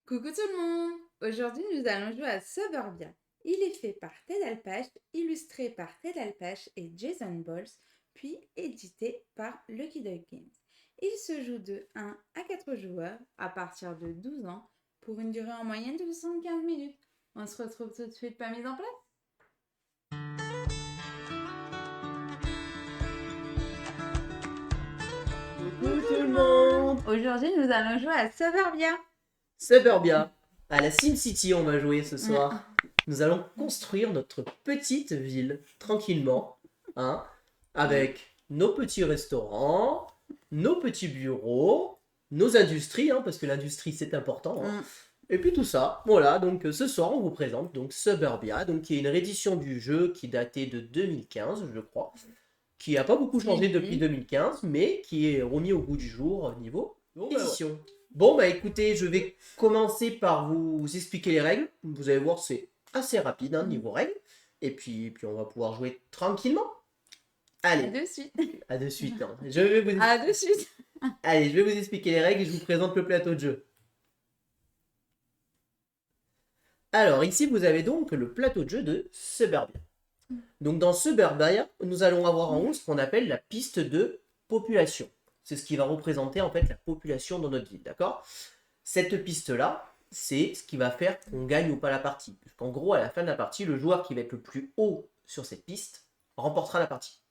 Coucou tout le monde! Aujourd'hui, nous allons jouer à Suburbia. Il est fait par Ted Alpage, illustré par Ted Alpage et Jason Bowles, puis édité par Lucky Duck Games. Il se joue de 1 à 4 joueurs à partir de 12 ans pour une durée en moyenne de 75 minutes. On se retrouve tout de suite pas mise en place. Coucou tout le monde. Aujourd'hui, nous allons jouer à Suburbia. Suburbia. À la SimCity, on va jouer ce soir. Ah, Nous allons construire notre petite ville tranquillement, hein, avec nos petits restaurants, nos petits bureaux, nos industries, hein, parce que l'industrie c'est important, hein. Et puis tout ça, voilà, donc ce soir on vous présente donc Suburbia, donc qui est une réédition du jeu qui datait de 2015, je crois, qui n'a pas beaucoup changé depuis 2015, mais qui est remis au goût du jour niveau édition. Bon, bah écoutez, je vais commencer par vous expliquer les règles. Vous allez voir, c'est assez rapide, hein, niveau règles. Et puis on va pouvoir jouer tranquillement. Allez, de suite. à de suite. Hein. Je vais vous... À de suite. Allez, je vais vous expliquer les règles et je vous présente le plateau de jeu. Alors, ici, vous avez donc le plateau de jeu de Suburbia. Donc, dans Suburbia, nous allons avoir en haut ce qu'on appelle la piste de population. C'est ce qui va représenter en fait la population dans notre ville, d'accord? Cette piste-là, c'est ce qui va faire qu'on gagne ou pas la partie. En gros, à la fin de la partie, le joueur qui va être le plus haut sur cette piste remportera la partie.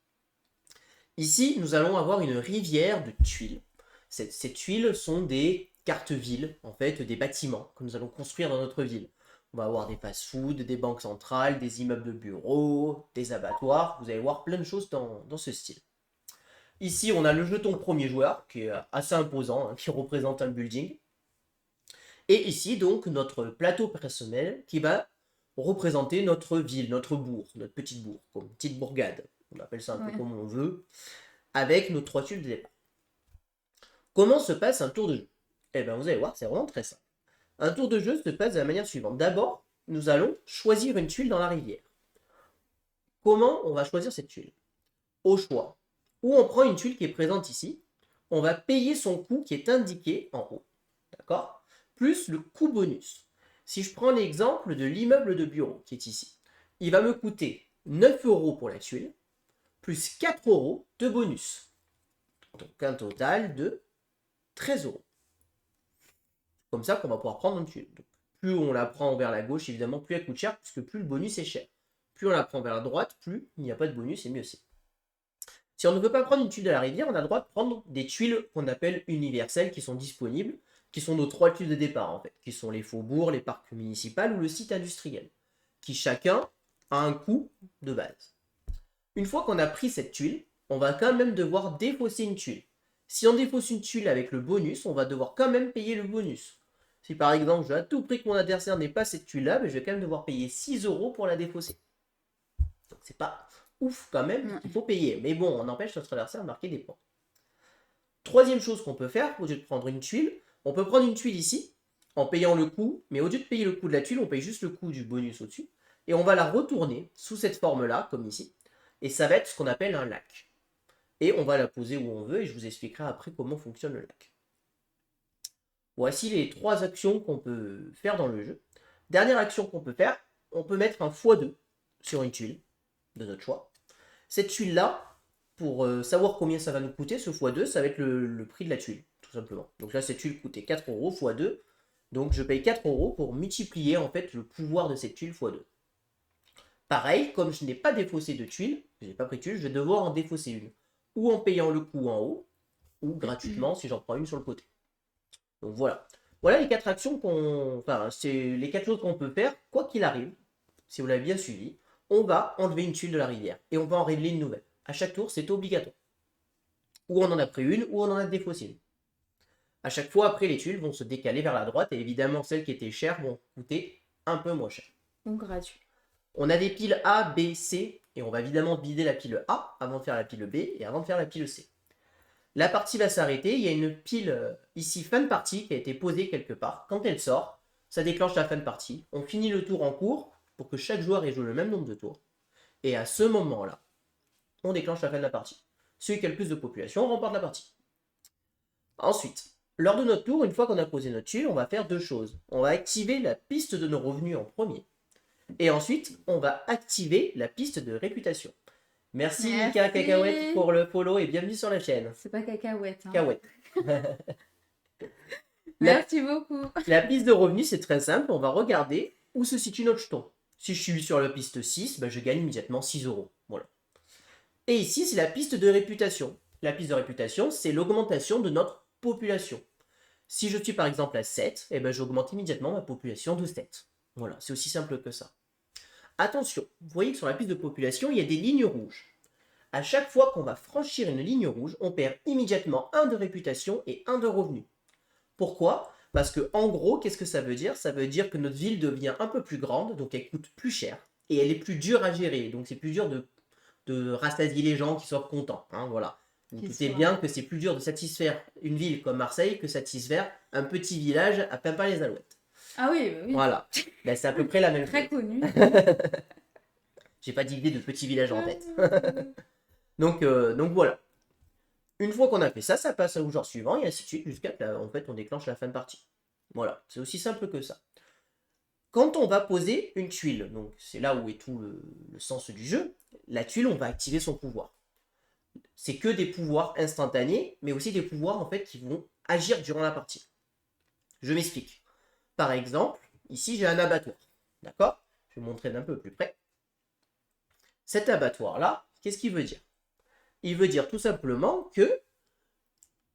Ici, nous allons avoir une rivière de tuiles. Ces tuiles sont des cartes villes, en fait, des bâtiments que nous allons construire dans notre ville. On va avoir des fast-food, des banques centrales, des immeubles de bureaux, des abattoirs. Vous allez voir plein de choses dans ce style. Ici, on a le jeton premier joueur, qui est assez imposant, hein, qui représente un building. Et ici, donc, notre plateau personnel qui va représenter notre ville, notre bourg, notre petite bourg, comme petite bourgade. On appelle ça un peu comme on veut, avec nos 3 tuiles de départ. Comment se passe un tour de jeu? Eh bien, vous allez voir, c'est vraiment très simple. Un tour de jeu se passe de la manière suivante. D'abord, nous allons choisir une tuile dans la rivière. Comment on va choisir cette tuile? Au choix. Ou on prend une tuile qui est présente ici, on va payer son coût qui est indiqué en haut. D'accord? Plus le coût bonus. Si je prends l'exemple de l'immeuble de bureau qui est ici, il va me coûter 9 € pour la tuile, plus 4 € de bonus. Donc un total de 13 €. Comme ça qu'on va pouvoir prendre une tuile. Donc, plus on la prend vers la gauche, évidemment, plus elle coûte cher, puisque plus le bonus est cher. Plus on la prend vers la droite, plus il n'y a pas de bonus, et mieux c'est. Si on ne veut pas prendre une tuile de la rivière, on a le droit de prendre des tuiles qu'on appelle universelles qui sont disponibles, qui sont nos 3 tuiles de départ en fait, qui sont les faubourgs, les parcs municipaux ou le site industriel, qui chacun a un coût de base. Une fois qu'on a pris cette tuile, on va quand même devoir défausser une tuile. Si on défausse une tuile avec le bonus, on va devoir quand même payer le bonus. Si par exemple, je veux à tout prix que mon adversaire n'ait pas cette tuile-là, je vais quand même devoir payer 6 € pour la défausser. Donc c'est pas ouf quand même, il faut payer. Mais bon, on empêche notre adversaire de marquer des points. Troisième chose qu'on peut faire, au lieu de prendre une tuile, on peut prendre une tuile ici, en payant le coût, mais au lieu de payer le coût de la tuile, on paye juste le coût du bonus au-dessus, et on va la retourner sous cette forme-là, comme ici, et ça va être ce qu'on appelle un lac. Et on va la poser où on veut, et je vous expliquerai après comment fonctionne le lac. Voici les 3 actions qu'on peut faire dans le jeu. Dernière action qu'on peut faire, on peut mettre un x2 sur une tuile, de notre choix. Cette tuile-là, pour savoir combien ça va nous coûter, ce x2, ça va être le prix de la tuile, tout simplement. Donc là, cette tuile coûtait 4 € x2. Donc je paye 4 € pour multiplier en fait le pouvoir de cette tuile x2. Pareil, comme je n'ai pas défaussé de tuile, je n'ai pas pris de tuile, je vais devoir en défausser une. Ou en payant le coût en haut, ou gratuitement si j'en prends une sur le côté. Donc voilà. Voilà les 4 actions qu'on. Enfin, c'est les 4 choses qu'on peut faire, quoi qu'il arrive, si vous l'avez bien suivi. On va enlever une tuile de la rivière et on va en révéler une nouvelle. À chaque tour, c'est obligatoire. Ou on en a pris une, ou on en a défaussé une. À chaque fois, après, les tuiles vont se décaler vers la droite et évidemment, celles qui étaient chères vont coûter un peu moins cher. Ou gratuit. On a des piles A, B, C et on va évidemment vider la pile A avant de faire la pile B et avant de faire la pile C. La partie va s'arrêter, il y a une pile ici fin de partie qui a été posée quelque part. Quand elle sort, ça déclenche la fin de partie. On finit le tour en cours pour que chaque joueur ait joué le même nombre de tours. Et à ce moment-là, on déclenche la fin de la partie. Celui qui a le plus de population remporte la partie. Ensuite, Lors de notre tour, une fois qu'on a posé notre tuile, on va faire deux choses. On va activer la piste de nos revenus en premier. Et ensuite, on va activer la piste de réputation. Merci Mika Cacahuète pour le follow et bienvenue sur la chaîne. C'est pas cacahuète. Hein. Cacahuète. Merci beaucoup. La piste de revenus, c'est très simple. On va regarder où se situe notre jeton. Si je suis sur la piste 6, je gagne immédiatement 6 euros. Voilà. Et ici, c'est la piste de réputation. La piste de réputation, c'est l'augmentation de notre population. Si je suis par exemple à 7, j'augmente immédiatement ma population de 7. Voilà, c'est aussi simple que ça. Attention, vous voyez que sur la piste de population, il y a des lignes rouges. À chaque fois qu'on va franchir une ligne rouge, on perd immédiatement 1 de réputation et 1 de revenu. Pourquoi ? Parce que en gros, qu'est-ce que ça veut dire ? Ça veut dire que notre ville devient un peu plus grande, donc elle coûte plus cher, et elle est plus dure à gérer. Donc c'est plus dur de rassasier les gens qui soient contents. Hein, voilà. Vous doutez bien que c'est plus dur de satisfaire une ville comme Marseille que satisfaire un petit village à Pimpin-les-Alouettes. Ah oui, oui. Voilà. C'est à peu près la même chose. Très connu. J'ai pas d'idée de petit village en tête. donc voilà. Une fois qu'on a fait ça, ça passe au jour suivant et ainsi de suite jusqu'à en fait on déclenche la fin de partie. Voilà, c'est aussi simple que ça. Quand on va poser une tuile, donc c'est là où est tout le sens du jeu, la tuile on va activer son pouvoir. C'est que des pouvoirs instantanés, mais aussi des pouvoirs en fait qui vont agir durant la partie. Je m'explique. Par exemple, ici j'ai un abattoir. D'accord ? Je vais vous montrer d'un peu plus près. Cet abattoir-là, qu'est-ce qu'il veut dire ? Il veut dire tout simplement que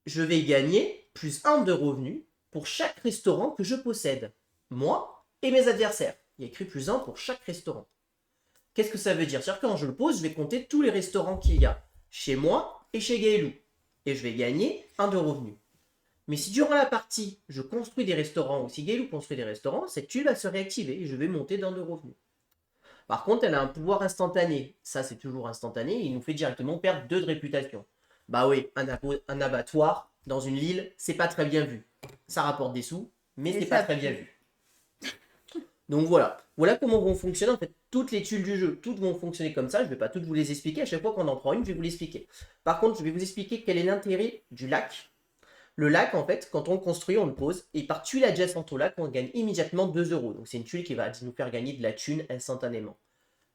je vais gagner plus 1 de revenus pour chaque restaurant que je possède. Moi et mes adversaires. Il y a écrit plus 1 pour chaque restaurant. Qu'est-ce que ça veut dire ? C'est-à-dire que quand je le pose, je vais compter tous les restaurants qu'il y a chez moi et chez Gaëlou. Et je vais gagner 1 de revenus. Mais si durant la partie, je construis des restaurants ou si Gaëlou construit des restaurants, cette tuile va se réactiver et je vais monter d'1 de revenus. Par contre, elle a un pouvoir instantané. Ça, c'est toujours instantané. Il nous fait directement perdre 2 de réputation. Bah oui, un abattoir dans une ville, c'est pas très bien vu. Ça rapporte des sous, mais c'est pas très bien vu. Donc voilà. Voilà comment vont fonctionner en fait toutes les tuiles du jeu. Toutes vont fonctionner comme ça. Je ne vais pas toutes vous les expliquer. À chaque fois qu'on en prend une, je vais vous l'expliquer. Par contre, je vais vous expliquer quel est l'intérêt du lac. Le lac, en fait, quand on le construit, on le pose. Et par tuile adjacente au lac, on gagne immédiatement 2 euros. Donc c'est une tuile qui va nous faire gagner de la thune instantanément.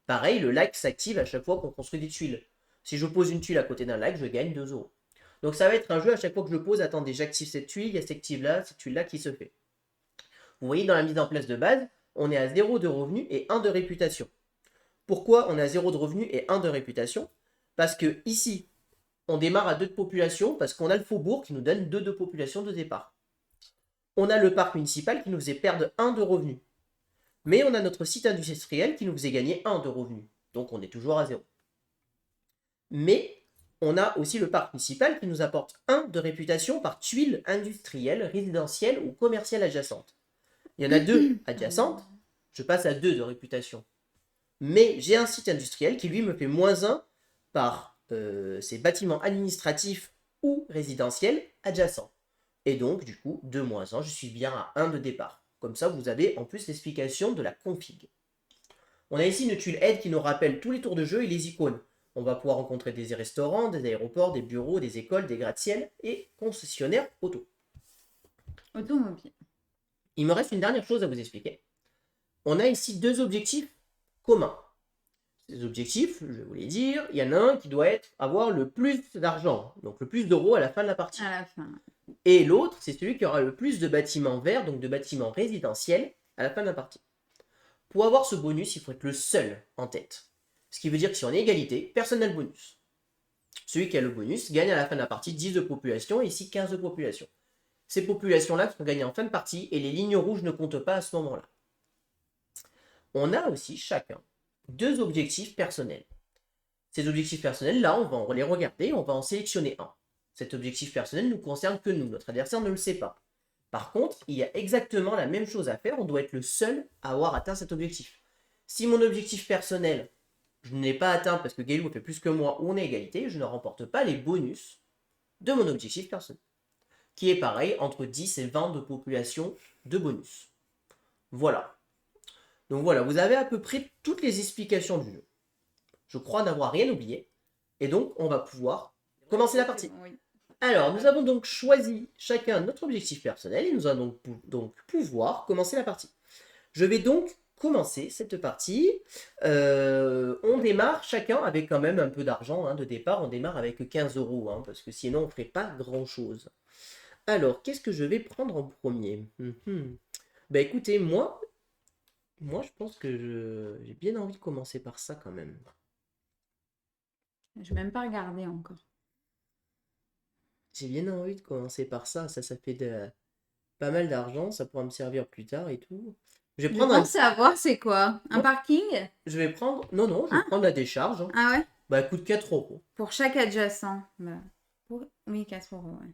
Pareil, le lac s'active à chaque fois qu'on construit des tuiles. Si je pose une tuile à côté d'un lac, je gagne 2 euros. Donc ça va être un jeu, à chaque fois que je le pose, attendez, j'active cette tuile, il y a cette tuile-là qui se fait. Vous voyez, dans la mise en place de base, on est à 0 de revenus et 1 de réputation. Pourquoi on est à 0 de revenus et 1 de réputation ? Parce que ici, on démarre à 2 de population, parce qu'on a le faubourg qui nous donne 2 de population de départ. On a le parc municipal qui nous faisait perdre 1 de revenus. Mais on a notre site industriel qui nous faisait gagner 1 de revenus. Donc on est toujours à 0. Mais on a aussi le parc municipal qui nous apporte 1 de réputation par tuile industrielle, résidentielle ou commerciale adjacente. Il y en a 2 adjacentes, je passe à 2 de réputation. Mais j'ai un site industriel qui lui me fait moins 1 par ces bâtiments administratifs ou résidentiels adjacents. Et donc du coup, 2 moins 1, je suis bien à 1 de départ. Comme ça, vous avez en plus l'explication de la config. On a ici une tuile aide qui nous rappelle tous les tours de jeu et les icônes. On va pouvoir rencontrer des restaurants, des aéroports, des bureaux, des écoles, des gratte-ciel et concessionnaires auto. Automobile. Il me reste une dernière chose à vous expliquer. On a ici 2 objectifs communs. Ces objectifs, je vais vous les dire, il y en a un qui doit avoir le plus d'argent, donc le plus d'euros à la fin de la partie. À la fin. Et l'autre, c'est celui qui aura le plus de bâtiments verts, donc de bâtiments résidentiels, à la fin de la partie. Pour avoir ce bonus, il faut être le seul en tête. Ce qui veut dire que si on est égalité, personne n'a le bonus. Celui qui a le bonus gagne à la fin de la partie 10 de population et ici 15 de population. Ces populations-là sont gagnées en fin de partie et les lignes rouges ne comptent pas à ce moment-là. On a aussi chacun 2 objectifs personnels. Ces objectifs personnels-là, on va les regarder, on va en sélectionner un. Cet objectif personnel ne nous concerne que nous, notre adversaire ne le sait pas. Par contre, il y a exactement la même chose à faire, on doit être le seul à avoir atteint cet objectif. Si mon objectif personnel, je ne l'ai pas atteint parce que Gaëlou fait plus que moi ou on est égalité, je ne remporte pas les bonus de mon objectif personnel. Qui est pareil, entre 10 et 20 de population de bonus. Voilà. Donc voilà, vous avez à peu près toutes les explications du jeu. Je crois n'avoir rien oublié. Et donc, on va pouvoir commencer la partie. Oui. Alors, nous avons donc choisi chacun notre objectif personnel et nous allons donc pouvoir commencer la partie. Je vais donc commencer cette partie. On démarre chacun avec quand même un peu d'argent hein, de départ. On démarre avec 15 euros hein, parce que sinon on ne ferait pas grand-chose. Alors, qu'est-ce que je vais prendre en premier? Bah écoutez, moi je pense que j'ai bien envie de commencer par ça quand même. Je vais même pas regarder encore. J'ai bien envie de commencer par ça. Ça fait pas mal d'argent. Ça pourra me servir plus tard et tout. Je vais Je prendre un... pense savoir c'est quoi. Un Non, parking? je vais prendre... Non, non, je vais Hein? prendre la décharge. Hein. Ah ouais? Bah, elle coûte 4 euros. Pour chaque adjacent. Bah, oui, 4 euros, ouais.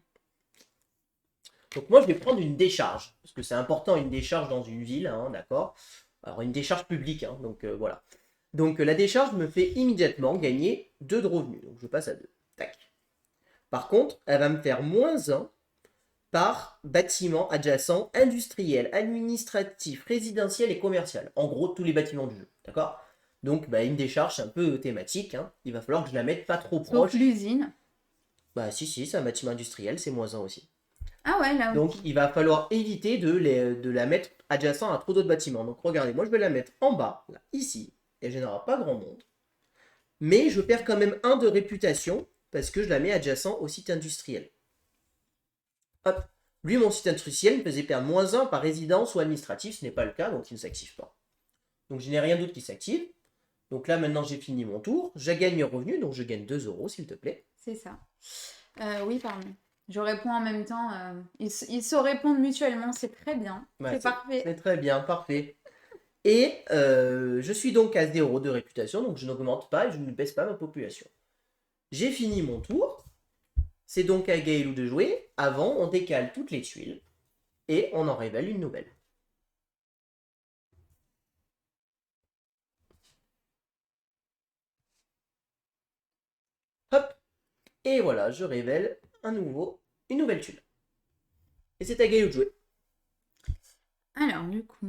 Donc moi, je vais prendre une décharge. Parce que c'est important, une décharge dans une ville, hein, d'accord? Alors, une décharge publique, hein, donc voilà. Donc, la décharge me fait immédiatement gagner 2 de revenus. Donc, je passe à 2. Tac. Par contre, elle va me faire moins 1 par bâtiment adjacent industriel, administratif, résidentiel et commercial. En gros, tous les bâtiments du jeu, d'accord? Donc, bah, une décharge, c'est un peu thématique. Hein. Il va falloir que je la mette pas trop Sauf proche. l'usine. Bah, si, c'est un bâtiment industriel, c'est moins 1 aussi. Ah ouais, là Donc, aussi. il va falloir éviter de la mettre adjacent à trop d'autres bâtiments. Donc, regardez, moi, je vais la mettre en bas, là, ici. Elle ne générera pas grand monde. Mais je perds quand même 1 de réputation parce que je la mets adjacent au site industriel. Hop. Lui, mon site industriel me faisait perdre moins 1 par résidence ou administratif. Ce n'est pas le cas, donc il ne s'active pas. Donc, je n'ai rien d'autre qui s'active. Donc là, maintenant, j'ai fini mon tour. Je gagne mes revenus, donc je gagne 2 euros, s'il te plaît. C'est ça. Oui, pardon. Je réponds en même temps. Ils se répondent mutuellement, c'est très bien. Ouais, c'est parfait. C'est très bien, parfait. Et je suis donc à 0 de réputation, donc je n'augmente pas et je ne baisse pas ma population. J'ai fini mon tour. C'est donc à Gaëlou de jouer. Avant, on décale toutes les tuiles et on en révèle une nouvelle. Hop. Et voilà, je révèle une nouvelle tuile. Et c'est à Gaëlou de jouer. Alors, du coup...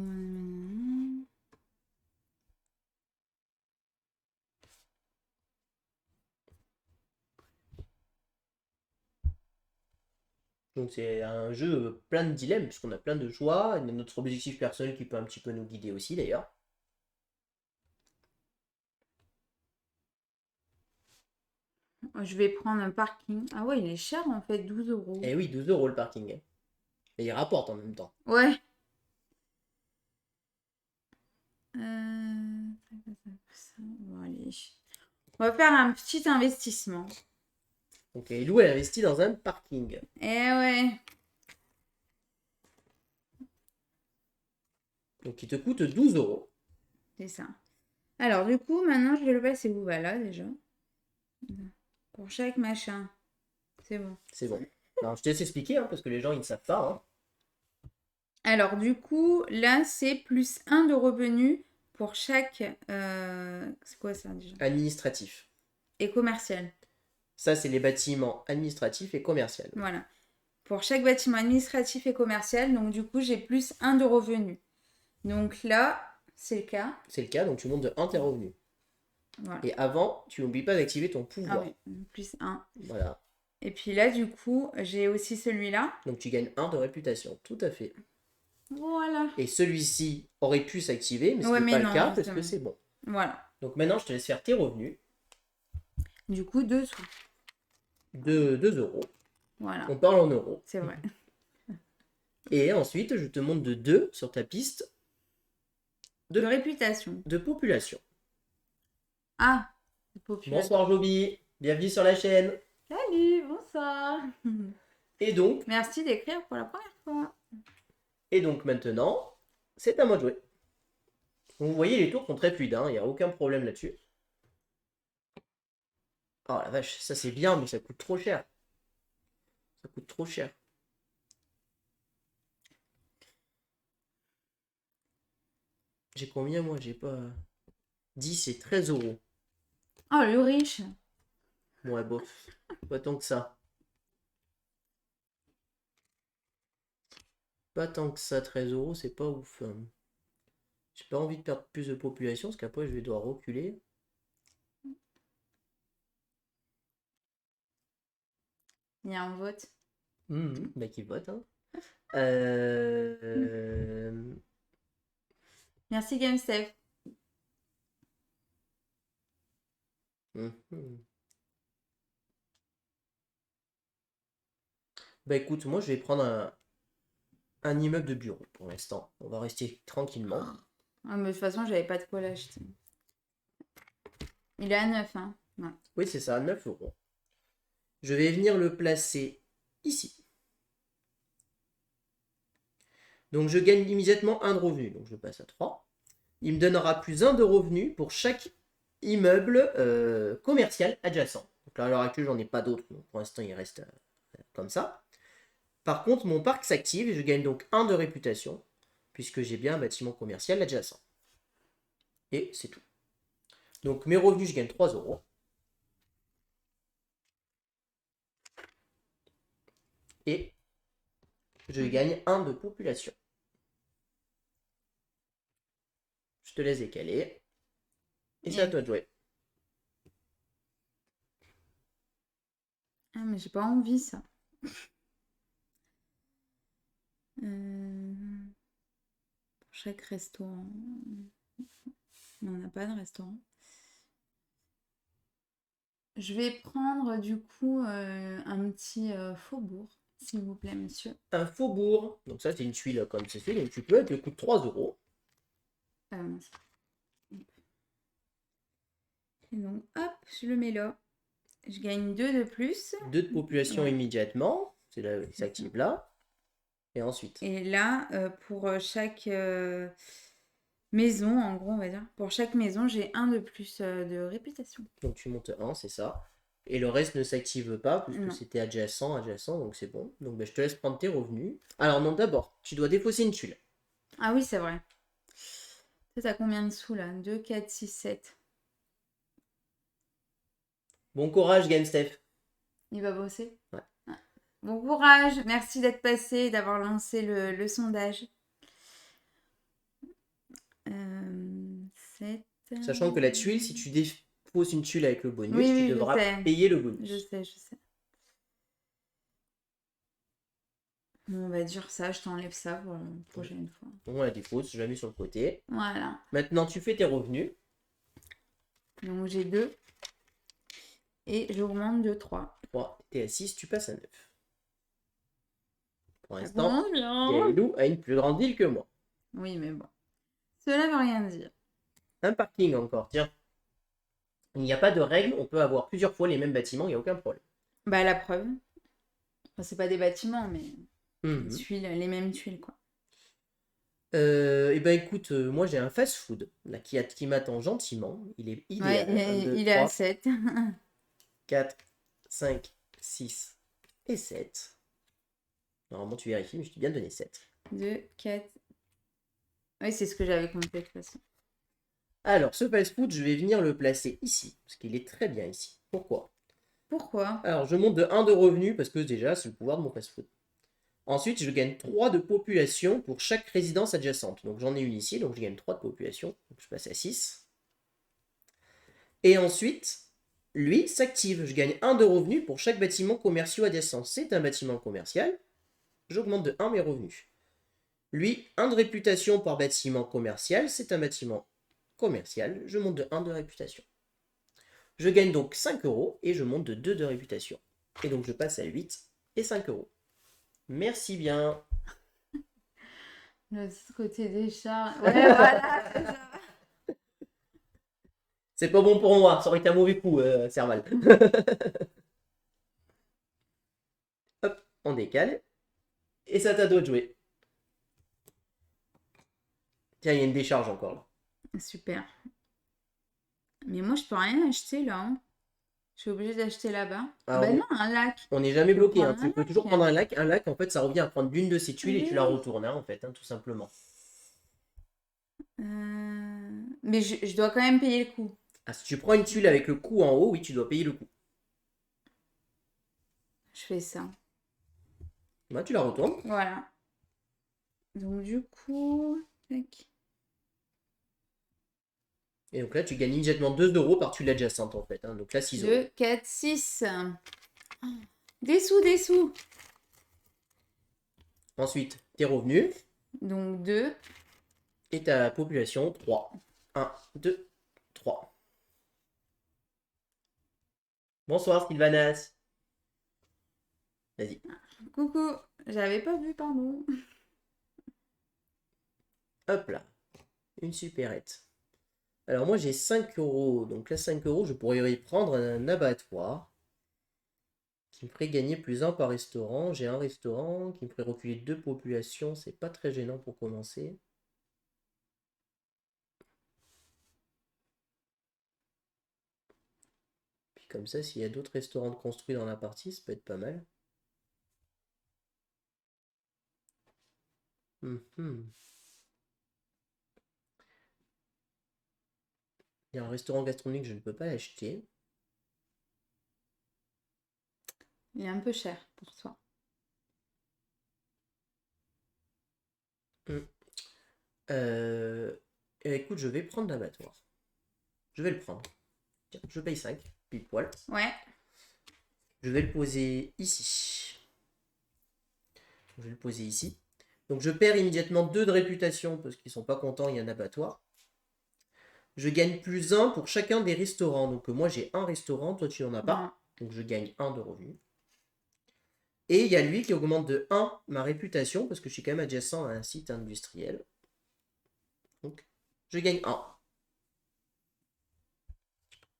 Donc c'est un jeu plein de dilemmes, puisqu'on a plein de choix. Il y a notre objectif personnel qui peut un petit peu nous guider aussi d'ailleurs. Je vais prendre un parking. Ah ouais, il est cher en fait, 12 euros. Et oui, 12 euros le parking. Et il rapporte en même temps. Ouais. Bon, allez. On va faire un petit investissement. Donc Elou, elle investit dans un parking. Eh ouais. Donc il te coûte 12 euros. C'est ça. Alors, du coup, maintenant, je vais le passer où? Voilà, déjà. Pour chaque machin. C'est bon. C'est bon. Alors je te laisse expliquer, hein, parce que les gens, ils ne savent pas. Hein. Alors, du coup, là, c'est plus 1 de revenus pour chaque... c'est quoi ça, déjà? Administratif. Et commercial. Ça, c'est les bâtiments administratifs et commerciaux. Voilà. Pour chaque bâtiment administratif et commercial, donc du coup, j'ai plus 1 de revenus. Donc là, c'est le cas. C'est le cas, donc tu montes de 1 tes revenus. Voilà. Et avant, tu n'oublies pas d'activer ton pouvoir. Ah oui, plus 1. Voilà. Et puis là, du coup, j'ai aussi celui-là. Donc tu gagnes 1 de réputation, tout à fait. Voilà. Et celui-ci aurait pu s'activer, mais ce Ouais, n'est mais pas non, le cas, parce justement. que c'est bon. Voilà. Donc maintenant, je te laisse faire tes revenus. Du coup, 2 sous. 2 euros. Voilà. On parle en euros. C'est vrai. Et ensuite, je te monte de 2 sur ta piste De réputation. de population. Ah, population. Bonsoir Joby, bienvenue sur la chaîne. Salut, bonsoir. Et donc, Merci d'écrire pour la première fois. maintenant, c'est à moi de jouer. Vous voyez, les tours sont très fluides, il n'y a aucun problème là-dessus. Oh la vache, ça c'est bien, mais ça coûte trop cher. Ça coûte trop cher. J'ai combien moi? J'ai pas... 10 et 13 euros. Oh, le riche. Ouais, bof. Pas tant que ça. Pas tant que ça, 13 euros, c'est pas ouf. J'ai pas envie de perdre plus de population, parce qu'après je vais devoir reculer. Il y a un vote. Bah, qui vote, hein. Merci GameStep. Mhm. Bah écoute, moi je vais prendre un immeuble de bureau pour l'instant. On va rester tranquillement. Ah, mais de toute façon, j'avais pas de quoi l'acheter. Il est à 9, hein. Ouais. Oui, c'est ça, 9 euros. Je vais venir le placer ici. Donc je gagne immédiatement 1 de revenu. Donc je passe à 3. Il me donnera plus 1 de revenu pour chaque immeuble commercial adjacent. Donc là, à l'heure actuelle, j'en ai pas d'autres. Donc pour l'instant, il reste comme ça. Par contre, mon parc s'active et je gagne donc 1 de réputation, puisque j'ai bien un bâtiment commercial adjacent. Et c'est tout. Donc mes revenus, je gagne 3 euros. Et je gagne 1 de population. Je te laisse décaler. Et c'est à toi de jouer. Ah, mais j'ai pas envie, ça. Pour chaque restaurant. On n'a pas de restaurant. Je vais prendre du coup un petit faubourg, s'il vous plaît, monsieur. Un faubourg. Donc ça, c'est une tuile comme ceci. Donc tu peux, elle te coûte 3 euros. Mince. Et donc, hop, je le mets là. Je gagne 2 de plus. 2 de population Ouais. immédiatement. C'est là, il s'active là. Et ensuite. Et là, pour chaque maison, en gros, on va dire, pour chaque maison, j'ai 1 de plus de réputation. Donc tu montes 1, c'est ça. Et le reste ne s'active pas, puisque Non. c'était adjacent, donc c'est bon. Donc ben, je te laisse prendre tes revenus. Alors non, d'abord, tu dois défausser une tuile. Ah oui, c'est vrai. T'as combien de sous là? 2, 4, 6, 7. Bon courage, GameStep. Il va bosser? Ouais. Ah. Bon courage, merci d'être passé et d'avoir lancé le sondage. 7. Sachant que la tuile, si tu défausses une tuile avec le bonus, Oui, tu oui, je devras sais. payer le bonus. Je sais, je sais. Bon, on va dire ça, je t'enlève ça pour la prochaine fois. Donc on la dépose, je la mets sur le côté. Voilà. Maintenant, tu fais tes revenus. Donc j'ai 2. Et j'augmente de 3. 3, t'es à 6, tu passes à 9. Pour Ça l'instant, commence bien. Gaëlou a une plus grande ville que moi. Oui, mais bon. Cela veut rien dire. Un parking encore, tiens. Il n'y a pas de règle, on peut avoir plusieurs fois les mêmes bâtiments, il n'y a aucun problème. Bah la preuve. Enfin, c'est pas des bâtiments, mais Mhm. les mêmes tuiles, quoi. Eh ben écoute, moi j'ai un fast-food là, qui m'attend gentiment. Il est idéal. Ouais, 1, 2, il est à 3, 7. 4, 5, 6 et 7. Normalement tu vérifies, mais je t'ai bien donné 7. 2, 4. Oui, c'est ce que j'avais compté de toute façon. Alors, ce fast-food, je vais venir le placer ici, parce qu'il est très bien ici. Pourquoi? Pourquoi? Alors, je monte de 1 de revenu, parce que déjà, c'est le pouvoir de mon fast-food. Ensuite, je gagne 3 de population pour chaque résidence adjacente. Donc, j'en ai une ici, donc je gagne 3 de population. Donc, je passe à 6. Et ensuite, lui s'active. Je gagne 1 de revenu pour chaque bâtiment commercial adjacent. C'est un bâtiment commercial. J'augmente de 1 mes revenus. Lui, 1 de réputation par bâtiment commercial. C'est un bâtiment commercial. Je monte de 1 de réputation. Je gagne donc 5 euros et je monte de 2 de réputation. Et donc je passe à 8 et 5 euros. Merci bien. Le côté des chats. Ouais, voilà, c'est ça. C'est pas bon pour moi, ça aurait été un mauvais coup, Serval. Hop, on décale. Et ça t'a de jouer. Tiens, il y a une décharge encore là. Super. Mais moi, je peux rien acheter là. Hein. Je suis obligée d'acheter là-bas. Alors, Bah non, un lac. on n'est jamais Je peux bloqué. Hein. prendre un Tu peux lac. toujours prendre un lac. Un lac, en fait, ça revient à prendre l'une de ces tuiles et tu la Oui. retournes, hein, en fait, hein, tout simplement. Mais je dois quand même payer le coup. Ah, si tu prends une tuile avec le coup en haut, oui, tu dois payer le coup. Je fais ça. Bah, tu la retournes. Voilà. Donc du coup... Tac. Et donc là, tu gagnes immédiatement 2 euros par tuile adjacente, en fait. Hein. Donc là, 6 euros. 2, 4, 6. Des sous, des sous. Ensuite, tes revenus Donc 2. et ta population, 3. 1, 2, 3. Bonsoir, Sylvanas. Vas-y. Coucou. J'avais pas vu, pardon. Hop là. Une supérette. Alors moi j'ai 5 euros. Donc là 5 euros, je pourrais y prendre un abattoir qui me ferait gagner plus 1 par restaurant. J'ai un restaurant qui me ferait reculer 2 populations. C'est pas très gênant pour commencer. Puis comme ça, s'il y a d'autres restaurants de construits dans la partie, ça peut être pas mal. Mhm. Il y a un restaurant gastronomique, je ne peux pas l'acheter. Il est un peu cher pour toi. Écoute, je vais prendre l'abattoir. Je vais le prendre. Tiens, je paye 5, pile poil. Ouais. Je vais le poser ici. Je vais le poser ici. Donc je perds immédiatement 2 de réputation parce qu'ils sont pas contents, il y a un abattoir. Je gagne plus 1 pour chacun des restaurants. Donc moi j'ai un restaurant, toi tu n'en as pas. Donc je gagne 1 de revenus. Et il y a lui qui augmente de 1 ma réputation parce que je suis quand même adjacent à un site industriel. Donc je gagne 1.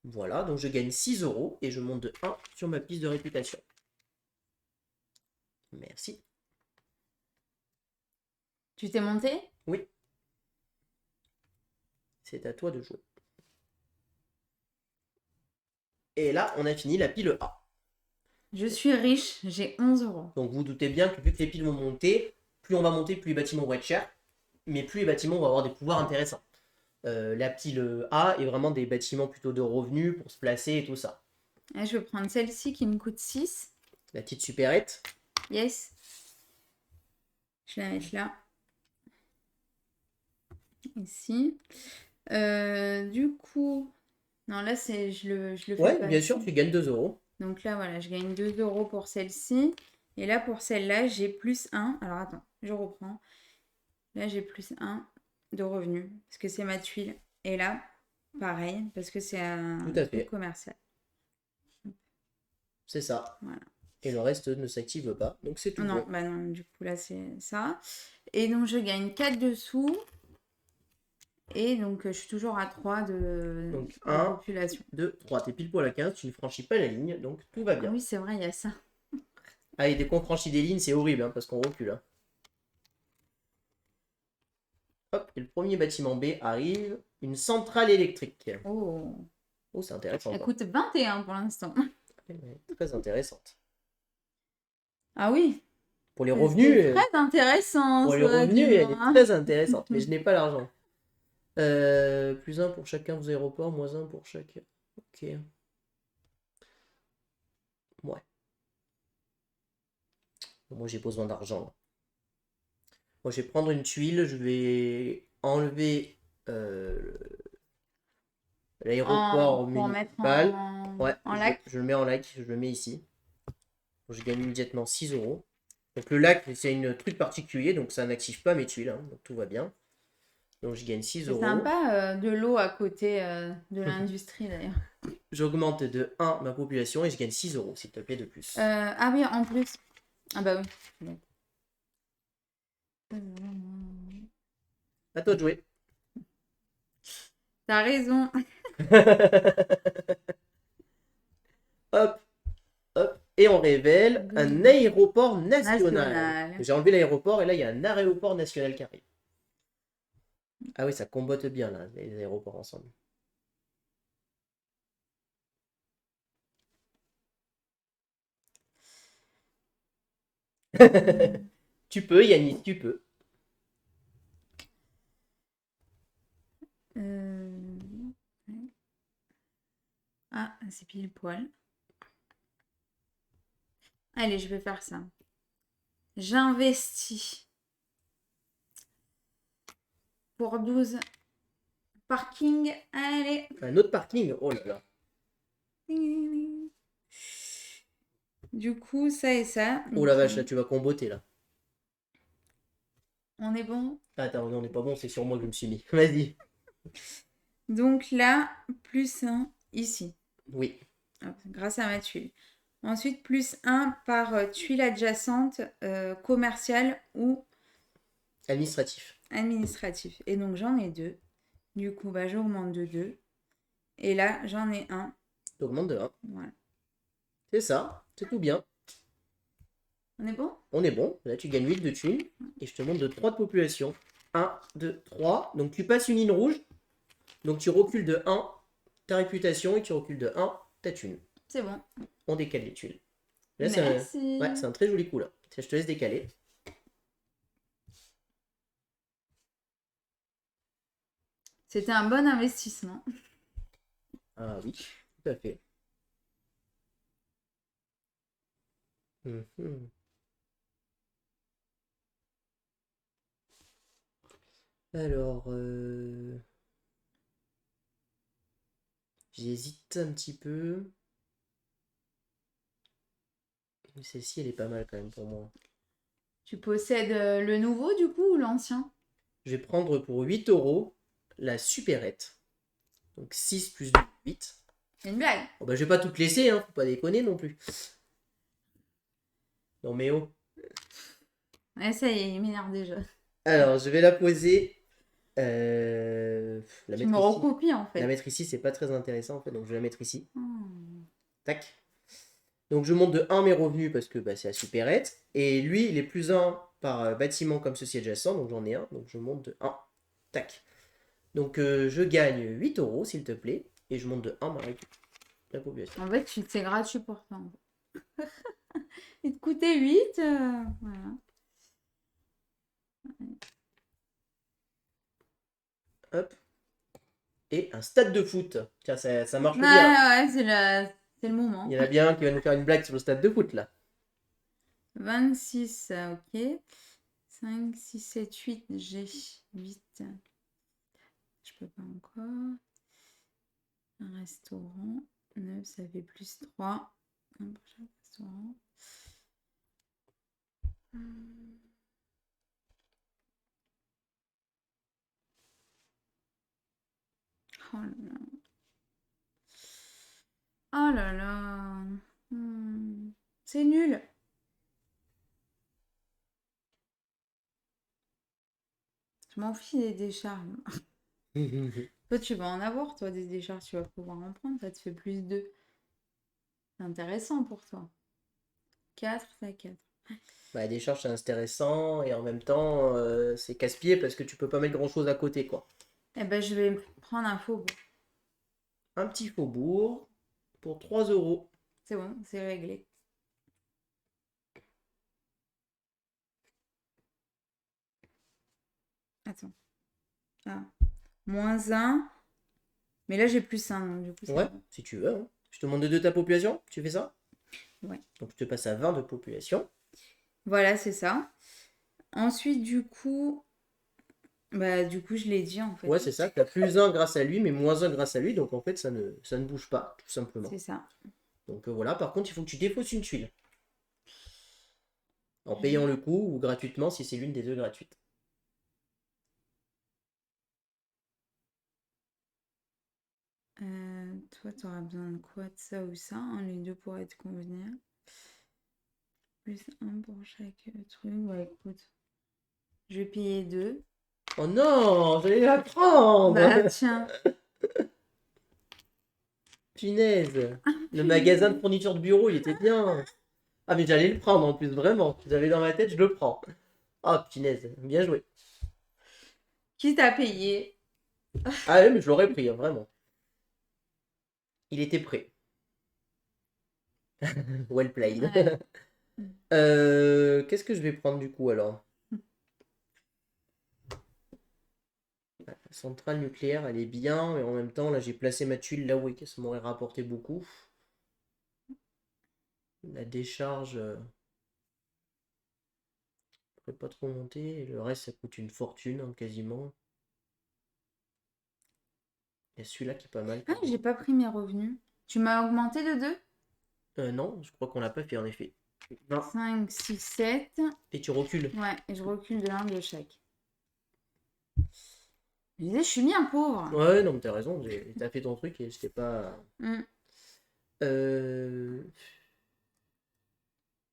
Voilà, donc je gagne 6 euros et je monte de 1 sur ma piste de réputation. Merci. Tu t'es monté? Oui. C'est à toi de jouer. Et là, on a fini la pile A. Je suis riche, j'ai 11 euros. Donc vous doutez bien que vu que les piles vont monter, plus on va monter, plus les bâtiments vont être chers, mais plus les bâtiments vont avoir des pouvoirs intéressants. La pile A est vraiment des bâtiments plutôt de revenus pour se placer et tout ça. Et je vais prendre celle-ci qui me coûte 6. La petite supérette. Yes. Je vais la mettre là. Ici. Du coup... Non, là, je le fais Ouais, pas. bien sûr, tu gagnes 2 euros. Donc là, voilà, je gagne 2 euros pour celle-ci. Et là, pour celle-là, j'ai plus 1. Alors, attends, je reprends. Là, j'ai plus 1 de revenus. Parce que c'est ma tuile. Et là, pareil, parce que c'est un Tout à truc fait. commercial. C'est ça. Voilà. Et le reste ne s'active pas. Donc c'est tout Non, bon. bah non, du coup, là, c'est ça. Et donc, je gagne 4 dessous. Et donc, je suis toujours à 3 de Donc 1, population. 2, 3. T'es pile poil à 15, tu ne franchis pas la ligne, donc tout va Ah bien. oui, c'est vrai, il y a ça. Ah, et dès qu'on franchit des lignes, c'est horrible, hein, parce qu'on recule. Hein. Hop, et le premier bâtiment B arrive. Une centrale électrique. Oh. Oh, c'est intéressant. Elle Ça. coûte 21 pour l'instant. Très intéressante. Ah oui. Pour les C'est revenus, très intéressant, pour les ça, revenus, elle est dis-moi. très intéressante, mais je n'ai pas l'argent. Plus 1 pour chacun des aéroports, moins 1 pour chacun. Ok. Ouais. Moi, j'ai besoin d'argent. Moi, je vais prendre une tuile, je vais enlever l'aéroport Pour mettre municipal. Ouais, en lac. je le mets en lac, je le mets ici. Donc, je gagne immédiatement 6 euros. Donc le lac, c'est un truc particulier, donc ça n'active pas mes tuiles, hein, donc tout va bien. Donc je gagne 6 C'est euros. sympa de l'eau à côté de l'industrie d'ailleurs. J'augmente de 1 ma population et je gagne 6 euros, s'il te plaît, de plus. Ah oui, en plus. Ah bah oui. À toi de jouer. T'as raison. Hop, hop. Et on révèle un aéroport national. National. J'ai enlevé l'aéroport et là, il y a un aéroport national qui arrive. Ah oui, ça combotte bien, là, les aéroports ensemble. Tu peux, Yannick, tu peux. Ah, c'est pile poil. Allez, je vais faire ça. J'investis pour 12 parking. Allez. Un autre parking, oh là là. Du coup, ça et ça. Oh la vache, là, tu vas comboter, là. On est bon? Attends, non, on n'est pas bon, c'est sur moi que je me suis mis. Vas-y. Donc là, plus un ici. Oui. Hop, grâce à ma tuile. Ensuite, plus un par tuile adjacente, commerciale ou Administratif. administrative. Et donc, j'en ai deux. Du coup, bah, j'augmente de 2. Et là, j'en ai un. T'augmentes de 1. Voilà. C'est ça, c'est tout bien. On est bon? On est bon. Là, tu gagnes 8 de thunes. Et je te montre de 3 de population. 1, 2, 3. Donc, tu passes une ligne rouge. Donc, tu recules de 1 ta réputation et tu recules de 1 ta thune. C'est bon. On décale les tuiles. Là, Merci. ouais, c'est un très joli coup, là. Tiens, je te laisse décaler. C'était un bon investissement. Ah oui, tout à fait. Mhm. Alors, j'hésite un petit peu. Celle-ci, elle est pas mal quand même pour moi. Tu possèdes le nouveau du coup ou l'ancien? Je vais prendre pour 8 euros la supérette. Donc 6 plus 2, 8. C'est une blague. Bon, bah, je vais pas tout te laisser, hein, faut pas déconner non plus. Non mais oh. Ouais, ça y est, il m'énerve déjà. Alors, je vais la poser. La Tu mettre me ici. recopies en La fait. mettre ici, c'est pas très intéressant en fait, donc je vais la mettre ici. Hmm. Tac. Donc je monte de 1 mes revenus parce que bah, c'est la supérette. Et lui, il est plus 1 par bâtiment comme ceci adjacent, donc j'en ai un. Donc je monte de 1. Tac. Donc je gagne 8 euros s'il te plaît. Et je monte de 1 ma récup. La population. En fait, c'est gratuit pour toi. Il te coûtait 8. Voilà. Hop. Et un stade de foot. Tiens, ça marche Ouais, bien. ouais, c'est le Il moment. y en a bien un qui va nous faire une blague sur le stade de foot là. 26, ok. 5, 6, 7, 8, j'ai 8. Je peux pas encore. Un restaurant. 9, ça fait plus 3. Un prochain restaurant. Oh là là. Oh là là. C'est nul. Je m'en fiche des décharges. Toi, tu vas en avoir, toi, des décharges, tu vas pouvoir en prendre, ça te fait plus 2. C'est intéressant pour toi. 4, ça 4. Bah, des charges c'est intéressant et en même temps c'est casse-pied parce que tu peux pas mettre grand chose à côté quoi. Eh ben, je vais prendre un faubourg. Un petit faubourg pour 3 euros. C'est bon, c'est réglé. Attends. Ah. Moins 1. Mais là, j'ai plus 1, donc du coup, ça Ouais, va. si tu veux. Hein. Je te demande de ta population, tu fais ça? Ouais. Donc je te passe à 20 de population. Voilà, c'est ça. Ensuite, du coup, bah, du coup, je l'ai dit en fait. Ouais, c'est ça, tu as plus 1 grâce à lui, mais moins 1 grâce à lui, donc en fait ça ne bouge pas, tout simplement. C'est ça. Donc voilà, par contre, il faut que tu défausses une tuile. En payant le coup ou gratuitement si c'est l'une des deux gratuites. Toi, tu auras besoin de quoi? De ça ou ça, hein, les deux pourraient te convenir. Plus 1 pour chaque truc. Ouais, écoute. Je vais payer 2. Oh non, j'allais la prendre. Bah, tiens. Punaise. Le magasin de fourniture de bureau, il était bien. Ah mais j'allais le prendre en plus, vraiment. J'avais dans ma tête, je le prends. Oh punaise, bien joué. Qui t'a payé? Ah ouais, mais je l'aurais pris, hein, vraiment. Il était prêt. Well played. Ouais. Qu'est-ce que je vais prendre du coup alors? La centrale nucléaire, elle est bien, mais en même temps, là j'ai placé ma tuile là où ça m'aurait rapporté beaucoup. La décharge, pourrait pas trop monter. Et le reste, ça coûte une fortune, hein, quasiment. Il y a celui-là qui est pas mal. Ah, j'ai pas pris mes revenus. Tu m'as augmenté de 2? Non, je crois qu'on l'a pas fait en effet. Non. 5, 6, 7. Et tu recules. Ouais, et je recule de l'un de chaque. Je disais, je suis bien pauvre. Ouais, non, mais t'as raison, t'as fait ton truc et j'étais pas. Mm. Euh,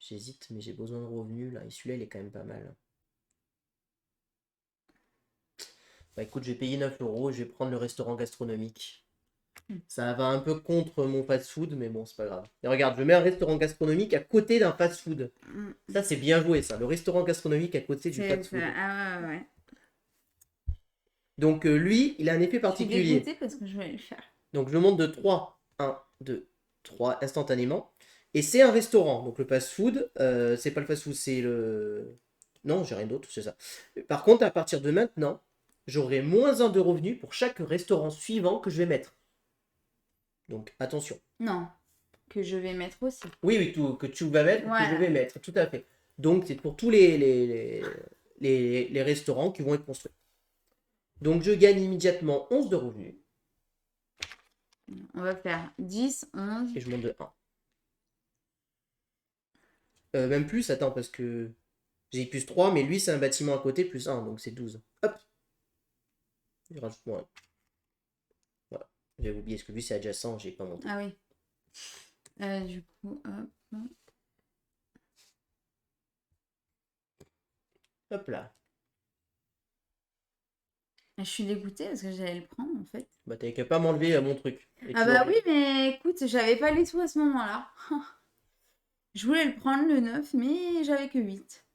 J'hésite, mais j'ai besoin de revenus là. Et celui-là, il est quand même pas mal. Bah écoute, je vais payer 9 euros, je vais prendre le restaurant gastronomique. Ça va un peu contre mon fast-food, mais bon, c'est pas grave. Et regarde, je mets un restaurant gastronomique à côté d'un fast-food. Mm. Ça, c'est bien joué, ça. Le restaurant gastronomique à côté du fast-food. Ah ouais. Donc lui, il a un effet Je suis particulier. dégoûtée parce que je vais le faire. Donc je monte de 3, 1, 2, 3 instantanément. Et c'est un restaurant. Donc le fast-food, c'est pas le fast-food, c'est le... Non, j'ai rien d'autre, c'est ça. Par contre, à partir de maintenant, j'aurai moins 1 de revenus pour chaque restaurant suivant que je vais mettre. Donc attention. Non, que je vais mettre aussi. Oui, oui, tout, que tu vas mettre, que je Voilà. vais mettre, tout à fait. Donc c'est pour tous les restaurants qui vont être construits. Donc je gagne immédiatement 11 de revenus. On va faire 10, 11. Et je monte de 1. Même plus, attends, parce que j'ai plus 3, mais lui, c'est un bâtiment à côté, plus 1, donc c'est 12. Hop. Je rajoute moins 1. Voilà. J'avais oublié, parce que lui, c'est adjacent, j'ai pas monté. Ah oui. Du coup, hop. Hop là. Je suis dégoûtée parce que j'allais le prendre en fait. Bah, t'avais qu'à pas m'enlever mon truc. Et Ah tu bah l'aurais. oui, mais écoute, j'avais pas les sous à ce moment-là. Je voulais le prendre le 9, mais j'avais que 8.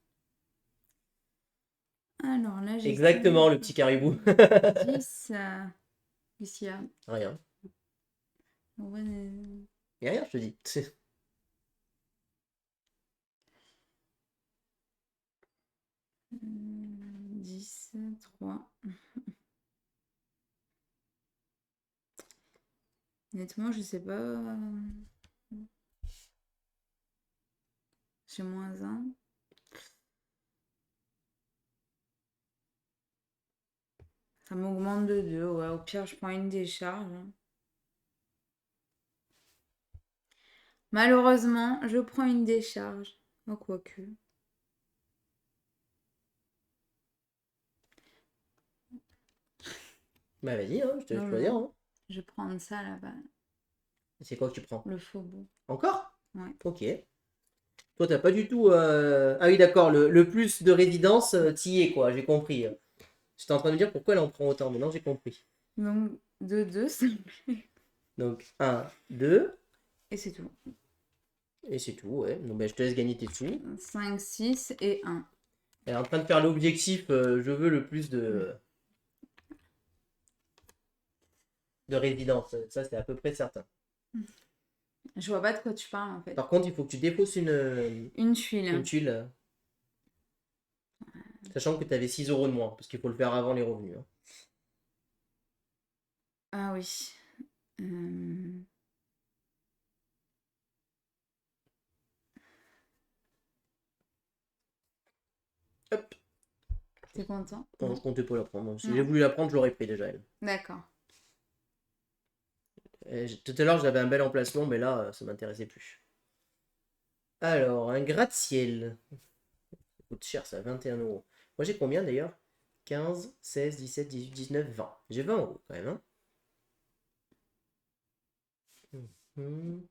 Alors là, j'ai Exactement, le petit caribou. 10. Qu'est-ce qu'il y a? Rien. Ouais, Et rien, je te dis. 10, 3. Honnêtement, je sais pas. J'ai moins 1. Ça m'augmente de 2. Ouais, au pire, je prends une décharge. Malheureusement, je prends une décharge. Oh, quoique. Bah, vas-y, hein, je te laisse Non, choisir. non. Hein. Je vais prendre ça là-bas. C'est quoi que tu prends? Le faubourg. Encore? Ouais. Ok. Toi, t'as pas du tout. Ah oui, d'accord, le plus de résidence, t'y es, quoi, j'ai compris. J'étais en train de me dire pourquoi elle en prend autant, mais non, j'ai compris. Donc, de 2, Donc, 1, 2, et c'est tout. et c'est tout, ouais. Donc, ben, je te laisse gagner tes sous. 5, 6 et 1. Elle est en train de faire l'objectif, je veux le plus de résidence. Ça, c'est à peu près certain. Je vois pas de quoi tu parles en fait. Par contre, il faut que tu défausses Une tuile. une tuile. Sachant que tu avais 6 euros de moins, parce qu'il faut le faire avant les revenus. Hein. Ah oui. Hop. T'es content? Non, je comptais pas la prendre. Si Non. j'ai voulu la prendre, je l'aurais pris déjà, elle. D'accord. Tout à l'heure, j'avais un bel emplacement, mais là, ça m'intéressait plus. Alors, un gratte-ciel. Ça coûte cher, ça, 21 euros. Moi, j'ai combien d'ailleurs? 15, 16, 17, 18, 19, 20. J'ai 20 euros quand même. Hein. Mhm.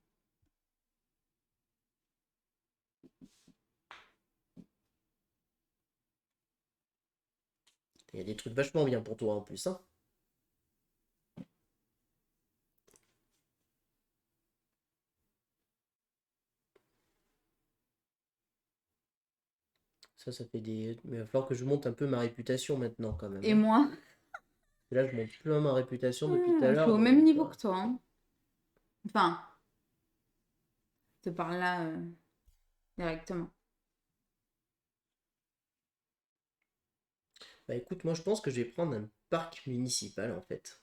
Il y a des trucs vachement bien pour toi en plus. Hein. Ça fait des. Mais il va falloir que je monte un peu ma réputation maintenant quand même. Et Hein. moi? Là, je monte plein ma réputation depuis tout à Je suis l'heure. au même niveau que toi. Hein. Enfin, je te parle là directement. Bah écoute, moi je pense que je vais prendre un parc municipal en fait.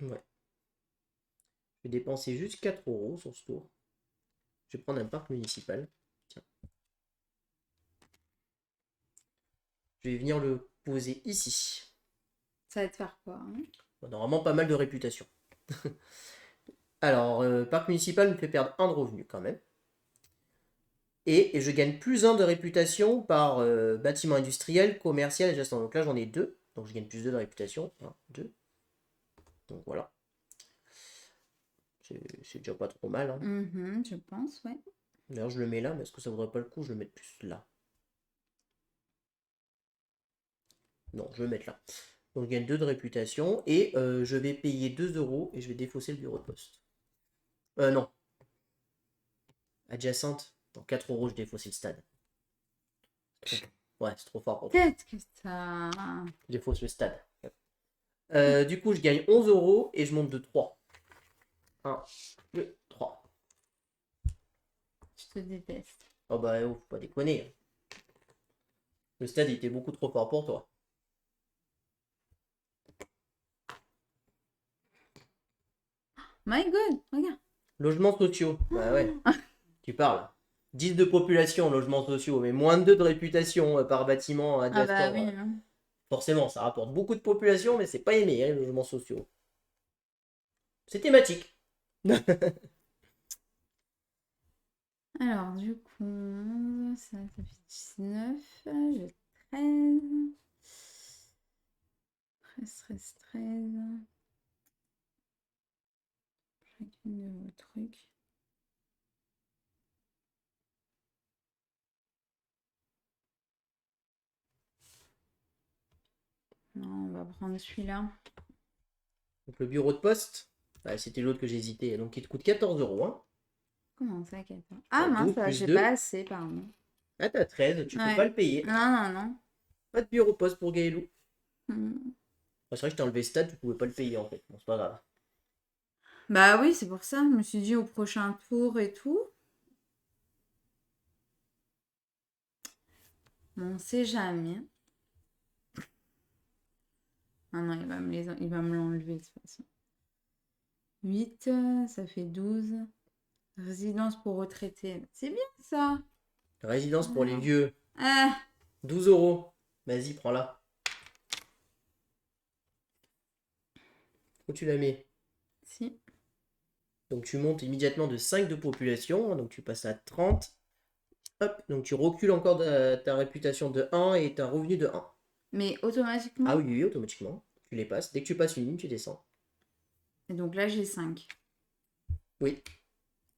Ouais. Je vais dépenser juste 4 euros sur ce tour. Je vais prendre un parc municipal. Tiens. Je vais venir le poser ici. Ça va te faire quoi? Hein? Normalement, pas mal de réputation. Alors, parc municipal me fait perdre 1 de revenu quand même. Et je gagne plus 1 de réputation par bâtiment industriel, commercial et adjacent. Donc là, j'en ai 2. Donc je gagne plus 2 de réputation. 1, 2. Donc voilà. C'est déjà pas trop mal. Hein. Je pense, ouais. D'ailleurs, je le mets là, mais est-ce que ça vaudrait pas le coup? Je le mets plus là. Non, je vais le mettre là. Donc je gagne 2 de réputation. Et je vais payer 2 euros et je vais défausser le bureau de poste. Non. Adjacente. Dans 4 euros, je défausse le stade. Ouais, c'est trop fort pour toi. Peut-être que ça... Je défausse le stade. Du coup, je gagne 11 euros et je monte de 3. 1, 2, 3. Je te déteste. Oh bah, oh, faut pas déconner. Le stade, il était beaucoup trop fort pour toi. My God, regarde. Logements sociaux. Bah ouais, tu parles. 10 de population, logements sociaux, mais moins de 2 de réputation par bâtiment Ah bah adjacent. oui. Hein. Forcément, ça rapporte beaucoup de population, mais c'est pas aimé, hein, les logements sociaux. C'est thématique. Alors, du coup, ça fait 19, j'ai 13. 13. Chacune de vos trucs. Non, on va prendre celui-là. Donc le bureau de poste, c'était l'autre que j'hésitais, donc il te coûte 14 euros. Hein. Comment ça, 14? Ah 12 mince, plus j'ai 2. pas assez, pardon. Ah, t'as 13, tu peux pas Ouais. le payer. Non, non. Pas de bureau de poste pour Gaëlou. Hmm. C'est vrai que je t'ai enlevé stade, tu pouvais pas le payer en fait. Bon, c'est pas grave. Bah oui, c'est pour ça. Je me suis dit au prochain tour et tout. Bon, on sait jamais. Ah non, il va me l'enlever de toute façon. 8, ça fait 12. Résidence pour retraités. C'est bien ça. Résidence pour les Alors. vieux, Ah, 12 euros. Vas-y, prends-la. Où tu la mets? si. Donc tu montes immédiatement de 5 de population, donc tu passes à 30. Hop, donc tu recules encore ta réputation de 1 et ta revenu de 1. Mais automatiquement. Ah oui, oui, automatiquement. Tu les passes. Dès que tu passes une ligne, tu descends. Et donc là, j'ai 5. Oui,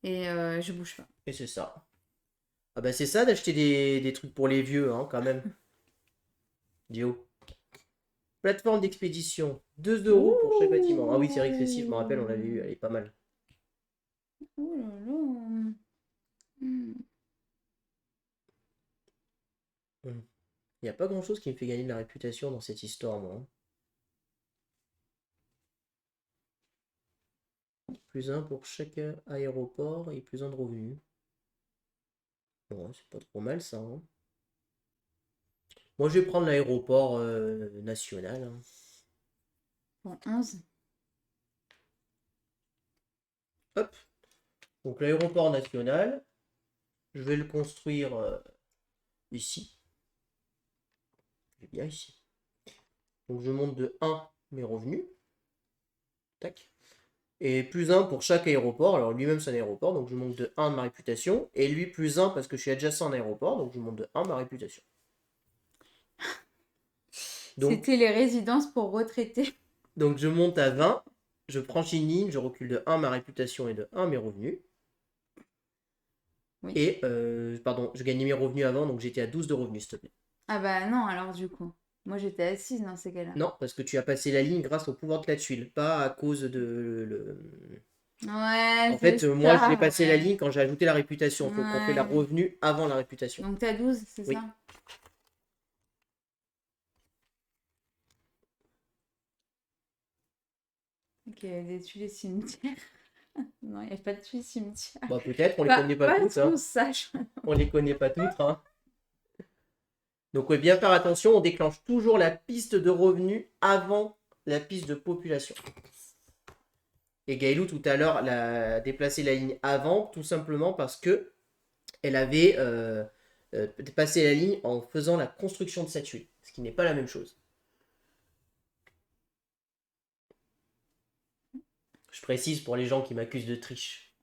Et je bouge pas. et c'est ça. Ah bah c'est ça d'acheter des trucs pour les vieux, hein, quand même. Dio. Plateforme d'expédition, 2 euros pour chaque bâtiment. Ah oui, c'est vrai que celle-ci, je me rappelle, on l'avait eu, elle est pas mal. Oh là là. Hmm. Il n'y a pas grand-chose qui me fait gagner de la réputation dans cette histoire, moi. Plus 1 pour chaque aéroport et plus 1 de revenus. Bon, c'est pas trop mal ça. Hein. Moi, je vais prendre l'aéroport national. Hein. Bon, 11. Hop. Donc l'aéroport national, je vais le construire ici. Il est bien ici. Donc je monte de 1 mes revenus. Tac. Et plus 1 pour chaque aéroport. Alors lui-même c'est un aéroport, donc je monte de 1 ma réputation. Et lui plus 1 parce que je suis adjacent à un aéroport, donc je monte de 1 ma réputation. Donc, C'était les résidences pour retraités. donc je monte à 20, je franchis une ligne, je recule de 1 ma réputation et de 1 mes revenus. Oui. Et, pardon, je gagnais mes revenus avant, donc j'étais à 12 de revenus, s'il te plaît. Ah bah non, alors du coup. Moi j'étais assise dans ces cas-là. Non, parce que tu as passé la ligne grâce au pouvoir de la tuile, pas à cause de... Ouais, En c'est fait, moi, je l'ai ça, passé la ouais. ligne quand j'ai ajouté la réputation. Il faut qu'on fait la Ouais. revenu avant la réputation. Donc t'as 12, c'est Oui. ça? Ok, des tuiles cimetières. Non, il n'y a pas de tuiles cimetières. Bah peut-être, on les Pas, connaît pas pas toutes. trop Hein. sage. On les connaît pas toutes. Hein. Donc, bien faire attention, on déclenche toujours la piste de revenus avant la piste de population. Et Gaëlou, tout à l'heure, a déplacé la ligne avant, tout simplement parce que elle avait passé la ligne en faisant la construction de sa tuile, ce qui n'est pas la même chose. Je précise pour les gens qui m'accusent de triche.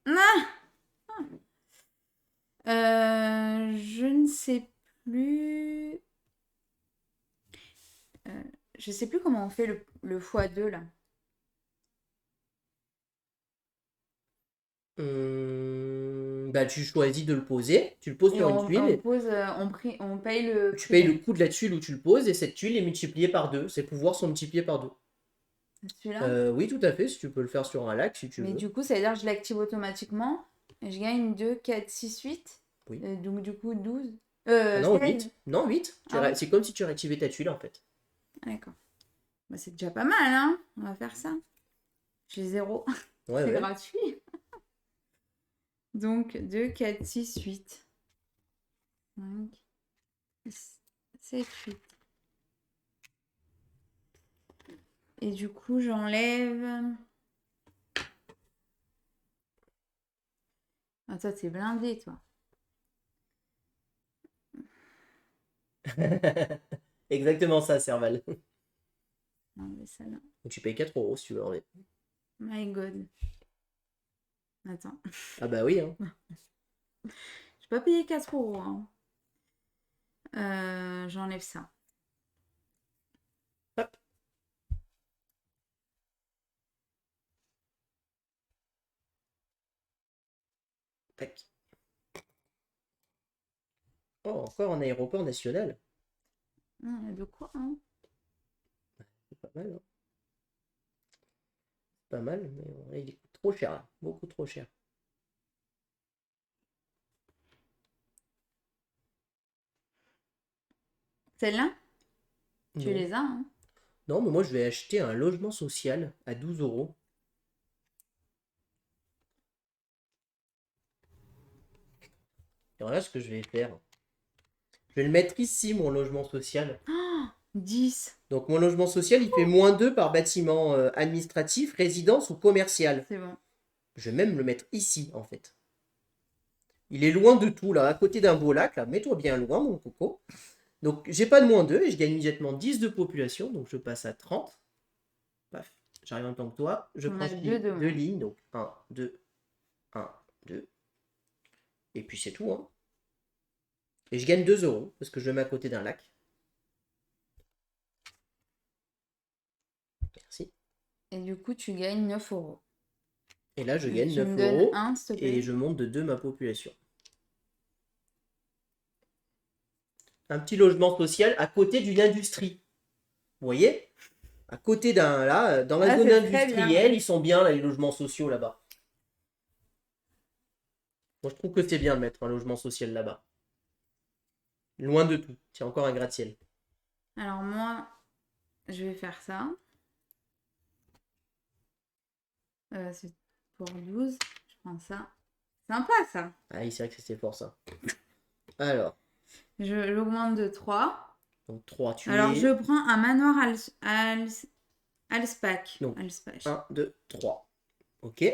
Je ne sais plus. Je sais plus comment on fait le x2 là. Bah, tu choisis de le poser, tu le poses Et sur une on tuile, pose, on paye le tu prix. payes le coût de la tuile où tu le poses et cette tuile est multipliée par 2. Ses pouvoirs sont multipliés par 2. Celui-là. Oui, tout à fait, si tu peux le faire sur un lac si tu Mais veux. du coup, ça veut dire que je l'active automatiquement. Et je gagne 2, 4, 6, 8. Oui. Donc du coup, 12. Ah non, 16. 8. Non, 8. Ah ouais. C'est comme si tu réactivais ta tuile en fait. Ah, d'accord. Bah, c'est déjà pas mal, hein. On va faire ça. J'ai 0. Ouais, C'est ouais. gratuit. Donc 2, 4, 6, 8. 5, 6, 7, 8. Et du coup, j'enlève. Ah, toi, t'es blindé, toi. Exactement ça, Serval. Enlever ça là. Donc tu payes 4 euros si tu veux enlever. My God. Attends. Ah bah oui, hein. J'ai pas payé 4 euros. Hein. J'enlève ça. Hop. Tac. Oh, encore un aéroport national. Il y a de quoi, hein. C'est pas mal, hein. Pas mal, mais il coûte trop cher là. Beaucoup trop cher. Celle-là, tu Non. les as, hein. Non, mais moi je vais acheter un logement social à 12 euros. Et voilà ce que je vais faire. Je vais le mettre ici, mon logement social. 10. Donc mon logement social, il fait -2 par bâtiment administratif, résidence ou commercial. C'est bon. Je vais même le mettre ici, en fait. Il est loin de tout, là, à côté d'un beau lac, là. Mets-toi bien loin, mon coco. Donc j'ai pas de -2 et je gagne immédiatement 10 de population. Donc je passe à 30. Paf. J'arrive en même temps que toi. Je On a franchis deux de deux moins. lignes. Donc 1, 2, 1, 2. Et puis c'est tout, hein. Et je gagne 2 euros parce que je le mets à côté d'un lac. Merci. Et du coup, tu gagnes 9 euros. Et là, je Et gagne tu 9 me donnes euros. un, s'il te plaît. Et je monte de 2 ma population. Un petit logement social à côté d'une industrie. Vous voyez? À côté d'un, là, dans la zone c'est très bien. industrielle, ils sont bien, là, les logements sociaux là-bas. Moi, je trouve que c'est bien de mettre un logement social là-bas. Loin de tout. Tiens, encore un gratte-ciel. Alors moi, je vais faire ça. C'est pour 12. Je prends ça. Sympa, ça. Ah oui, c'est vrai que c'est fort, ça. Alors, Je l'augmente de 3. donc 3, tu Alors, es... je prends un manoir Alspac. Donc, Alspac. 1, 2, 3. Ok.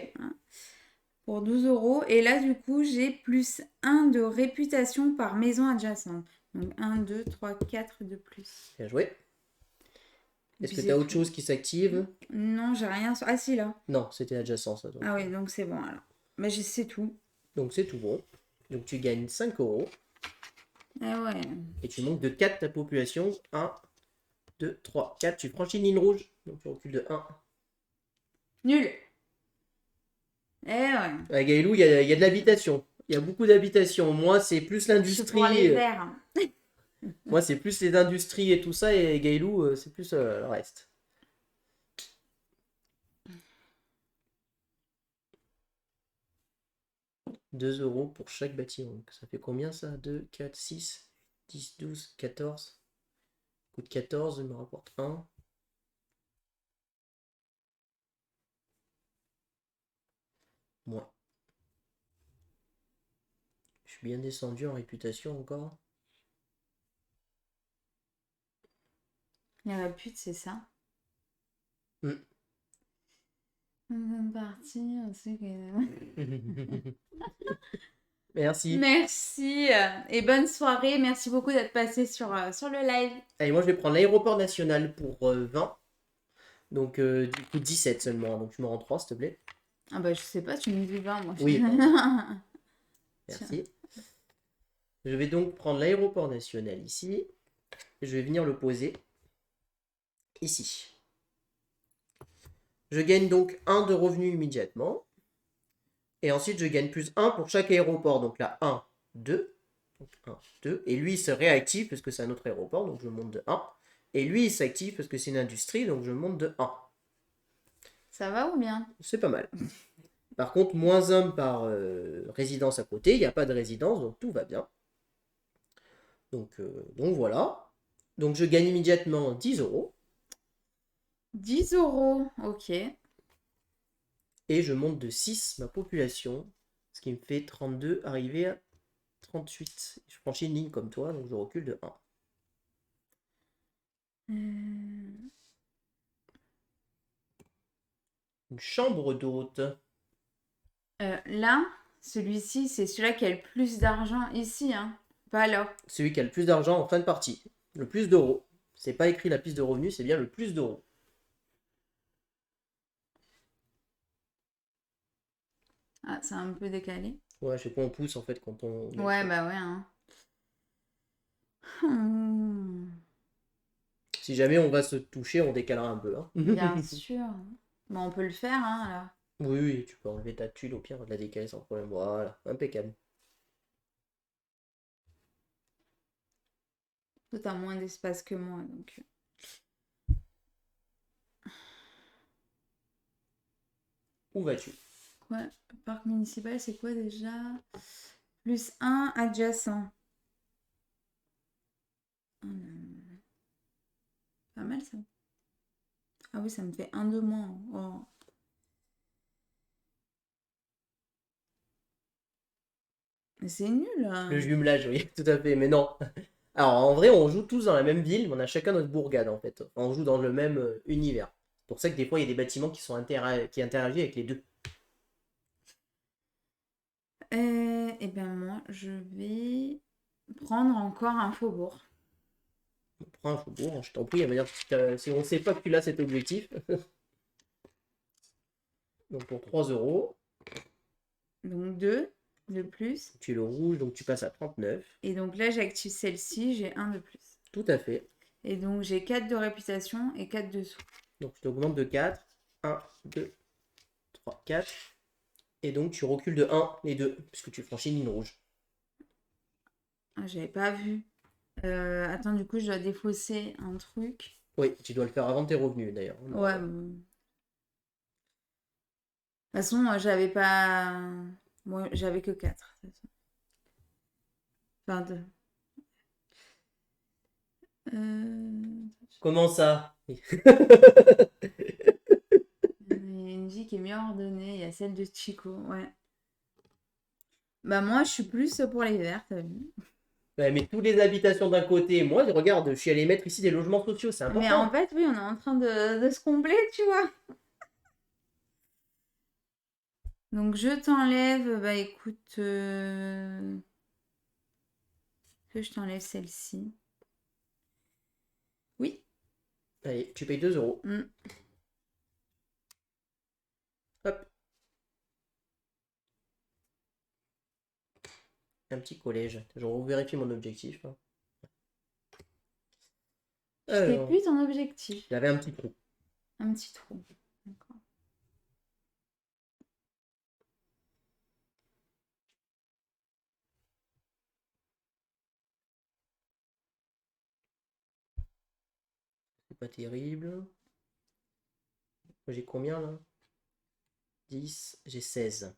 Pour 12 euros. Et là, du coup, j'ai plus 1 de réputation par maison adjacente. Donc 1, 2, 3, 4 de plus. Bien joué. Et Est-ce puis que tu c'est as autre tout. chose qui s'active? Non, j'ai rien. Ah si, là. Non, c'était adjacent, ça. Donc, Ah oui, donc c'est bon alors. Mais c'est tout. donc c'est tout bon. Donc tu gagnes 5 euros. Ah ouais. Et tu montes de 4 ta population. 1, 2, 3, 4. Tu franchis une ligne rouge. Donc tu recules de 1. Nul. Eh ouais. À Gaïlou, il y a de l'habitation. Il y a beaucoup d'habitation. Moi, c'est plus Je l'industrie. prends les verts. Moi, c'est plus les industries et tout ça. Et Gaïlou, c'est plus le reste. « 2 euros pour chaque bâtiment. Donc, ça fait combien ça? 2, 4, 6, 10, 12, 14. Coûte 14, il me rapporte 1. Moi. Je suis bien descendu en réputation encore. La pute, c'est ça. Mm. Deuxième partie, on sait que... Merci. Merci et bonne soirée. Merci beaucoup d'être passé sur le live. Allez, moi je vais prendre l'aéroport national pour 20. Donc, du coup, 17 seulement. Donc, tu me rends 3, s'il te plaît. Ah bah je sais pas, tu me dis 20, moi. Oui, pardon. Tiens. Merci. Je vais donc prendre l'aéroport national ici. Je vais venir le poser ici. Je gagne donc 1 de revenu immédiatement. Et ensuite, je gagne plus 1 pour chaque aéroport. Donc là, 1, 2. Donc 1, 2. Et lui, il se réactive parce que c'est un autre aéroport. Donc je monte de 1. Et lui, il s'active parce que c'est une industrie. Donc je monte de 1. Ça va ou bien? C'est pas mal. Par contre, moins 1 par résidence à côté. Il n'y a pas de résidence. Donc tout va bien. Donc voilà. Donc je gagne immédiatement 10 euros. 10 euros, ok. Et je monte de 6 ma population. Ce qui me fait 32, arriver à 38. Je franchis une ligne comme toi. Donc je recule de 1. Euh, Une chambre d'hôte. Là, celui-ci, c'est celui-là qui a le plus d'argent ici, hein. Pas là. Celui qui a le plus d'argent en fin de partie. Le plus d'euros. C'est pas écrit la piste de revenus, c'est bien le plus d'euros. Ah, c'est un peu décalé. Ouais, je sais pas, on pousse en fait quand on. Ouais, bah ouais, hein. Hmm, Si jamais on va se toucher, on décalera un peu. Hein. bien sûr. Bon, on peut le faire, hein, là. Oui, oui, tu peux enlever ta tuile au pire, de la décaler sans problème. Voilà, impeccable. Toi, t'as moins d'espace que moi, donc. Où vas-tu? Ouais, parc municipal, c'est quoi déjà? Plus un adjacent. Pas mal ça. Ah oui, ça me fait un de moins. Oh. Mais c'est nul, hein. Le jumelage, oui, tout à fait, mais non. Alors en vrai, on joue tous dans la même ville, mais on a chacun notre bourgade en fait. Enfin, on joue dans le même univers. C'est pour ça que des fois, il y a des bâtiments qui sont qui interagissent avec les deux. Eh bien, moi, je vais prendre encore un faubourg. On prend un faubourg, je t'en prie, à dire si on ne sait pas que tu l'as cet objectif. Donc pour 3 euros, Donc 2 de plus. tu es le rouge, donc tu passes à 39. Et donc là, j'active celle-ci, j'ai un de plus. Tout à fait. Et donc j'ai 4 de réputation et 4 de sous. Donc je t'augmente de 4. 1, 2, 3, 4. Et donc tu recules de 1 les deux, puisque tu franchis une ligne rouge. Ah, j'avais pas vu. Attends, du coup, je dois défausser un truc. Oui, tu dois le faire avant tes revenus d'ailleurs. Ouais, bon. De toute façon, j'avais pas. Moi, j'avais que 4. Enfin, 2. Comment ça? Il y a une vie qui est mieux ordonnée. Il y a celle de Chico, ouais. Bah, moi, je suis plus pour les verts, t'as vu. Ouais, mais tous les habitations d'un côté, moi, regarde, je suis allé mettre ici des logements sociaux, c'est Mais en important. fait, oui, on est en train de se combler, tu vois. Donc, je t'enlève. Bah, écoute. Que je t'enlève celle-ci. Oui. Allez, tu payes 2 euros. Mm. Hop. Un petit collège. Je vérifie mon objectif. Hein. Je sais Alors, plus ton objectif. j'avais un petit trou. Un petit trou. D'accord. C'est pas terrible. J'ai combien là? 10, j'ai 16.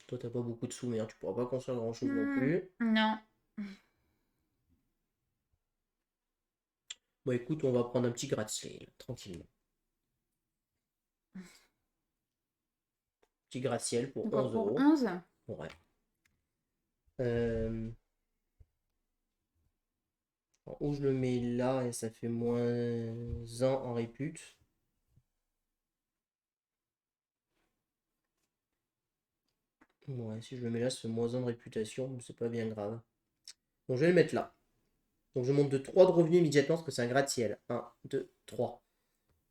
Toi, t'as pas beaucoup de sous, mais hein, tu pourras pas construire grand chose non plus. Non. Bon, écoute, on va prendre un petit gratte-ciel, tranquillement. Petit gratte-ciel pour Encore 11 pour euros. 11. Ouais. Euh, Où je le mets là et ça fait moins 1 en répute. Ouais, si je le mets là, ça fait moins 1 de réputation, mais c'est pas bien grave. Donc je vais le mettre là. Donc je monte de 3 de revenus immédiatement parce que c'est un gratte-ciel. 1, 2, 3.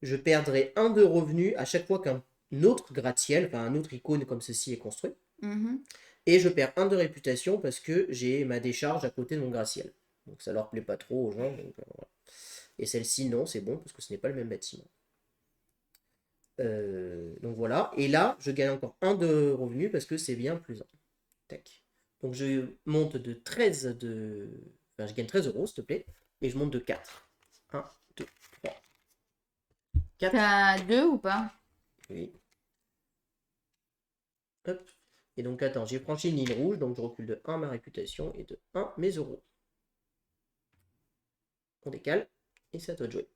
Je perdrai 1 de revenus à chaque fois qu'un autre gratte-ciel, enfin un autre icône comme ceci est construit. Mhm. Et je perds 1 de réputation parce que j'ai ma décharge à côté de mon gratte-ciel. Donc ça leur plaît pas trop aux gens. Donc, voilà. Et celle-ci, non, c'est bon parce que ce n'est pas le même bâtiment. Donc voilà. Et là, je gagne encore 1 de revenus parce que c'est bien plus 1. Tac. Donc je monte de 13 de... Enfin, je gagne 13 euros, s'il te plaît. Et je monte de 4. 1, 2, 3, 4. T'as 2 ou pas? Oui. Hop. Et donc attends, j'ai franchi une ligne rouge, donc je recule de 1 ma réputation et de 1 mes euros. On décale. Et c'est à toi de jouer.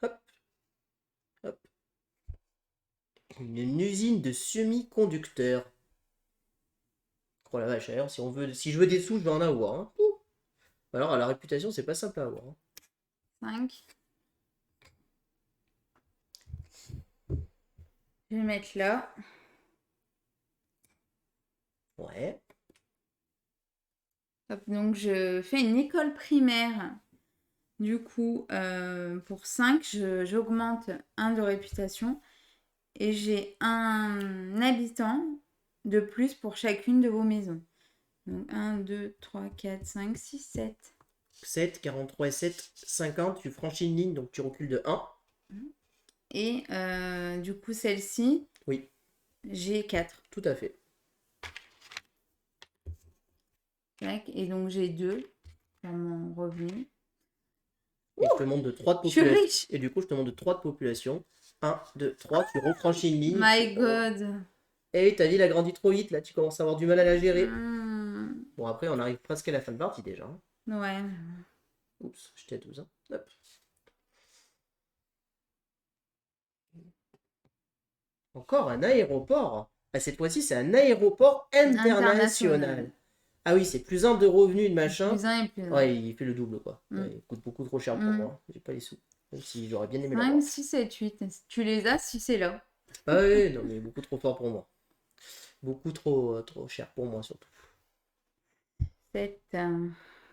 Hop. Hop. Une usine de semi-conducteurs. Oh la vache, alors si je veux des sous, je vais en avoir. Hein. Alors à la réputation, c'est pas simple à avoir. Hein. 5. Je vais mettre là. Ouais. Hop, donc je fais une école primaire. Du coup, pour 5, j'augmente 1 de réputation. Et j'ai un habitant de plus pour chacune de vos maisons. Donc 1, 2, 3, 4, 5, 6, 7. 7, 43 et 7, 50. Tu franchis une ligne, donc tu recules de 1. Et du coup, celle-ci, Oui, j'ai 4. tout à fait. Et donc j'ai 2 dans mon revenu. Et je te montre de 3 de Je suis population. riche. Et du coup, je te montre de 3 de population. 1, 2, 3. Tu refranchis une ligne. My God. Et ta ville a grandi trop vite. Là, tu commences à avoir du mal à la gérer. Hmm. Bon, après, on arrive presque à la fin de partie déjà. Hein. Ouais. Oups, j'étais à 12. Hein. Hop. Encore un aéroport. Ah, cette fois-ci, c'est un aéroport international. International. Ah oui, c'est plus 1 de revenus de machin. Plus 1 et plus 1. Ouais, il fait le double, quoi. Mm. Ouais, il coûte beaucoup trop cher pour moi. J'ai pas les sous. Même si j'aurais bien aimé 5, l'avoir. 6, 7, 8. Tu les as si c'est là. Ah oui, non, mais beaucoup trop fort pour moi. Beaucoup trop cher pour moi, surtout. 7.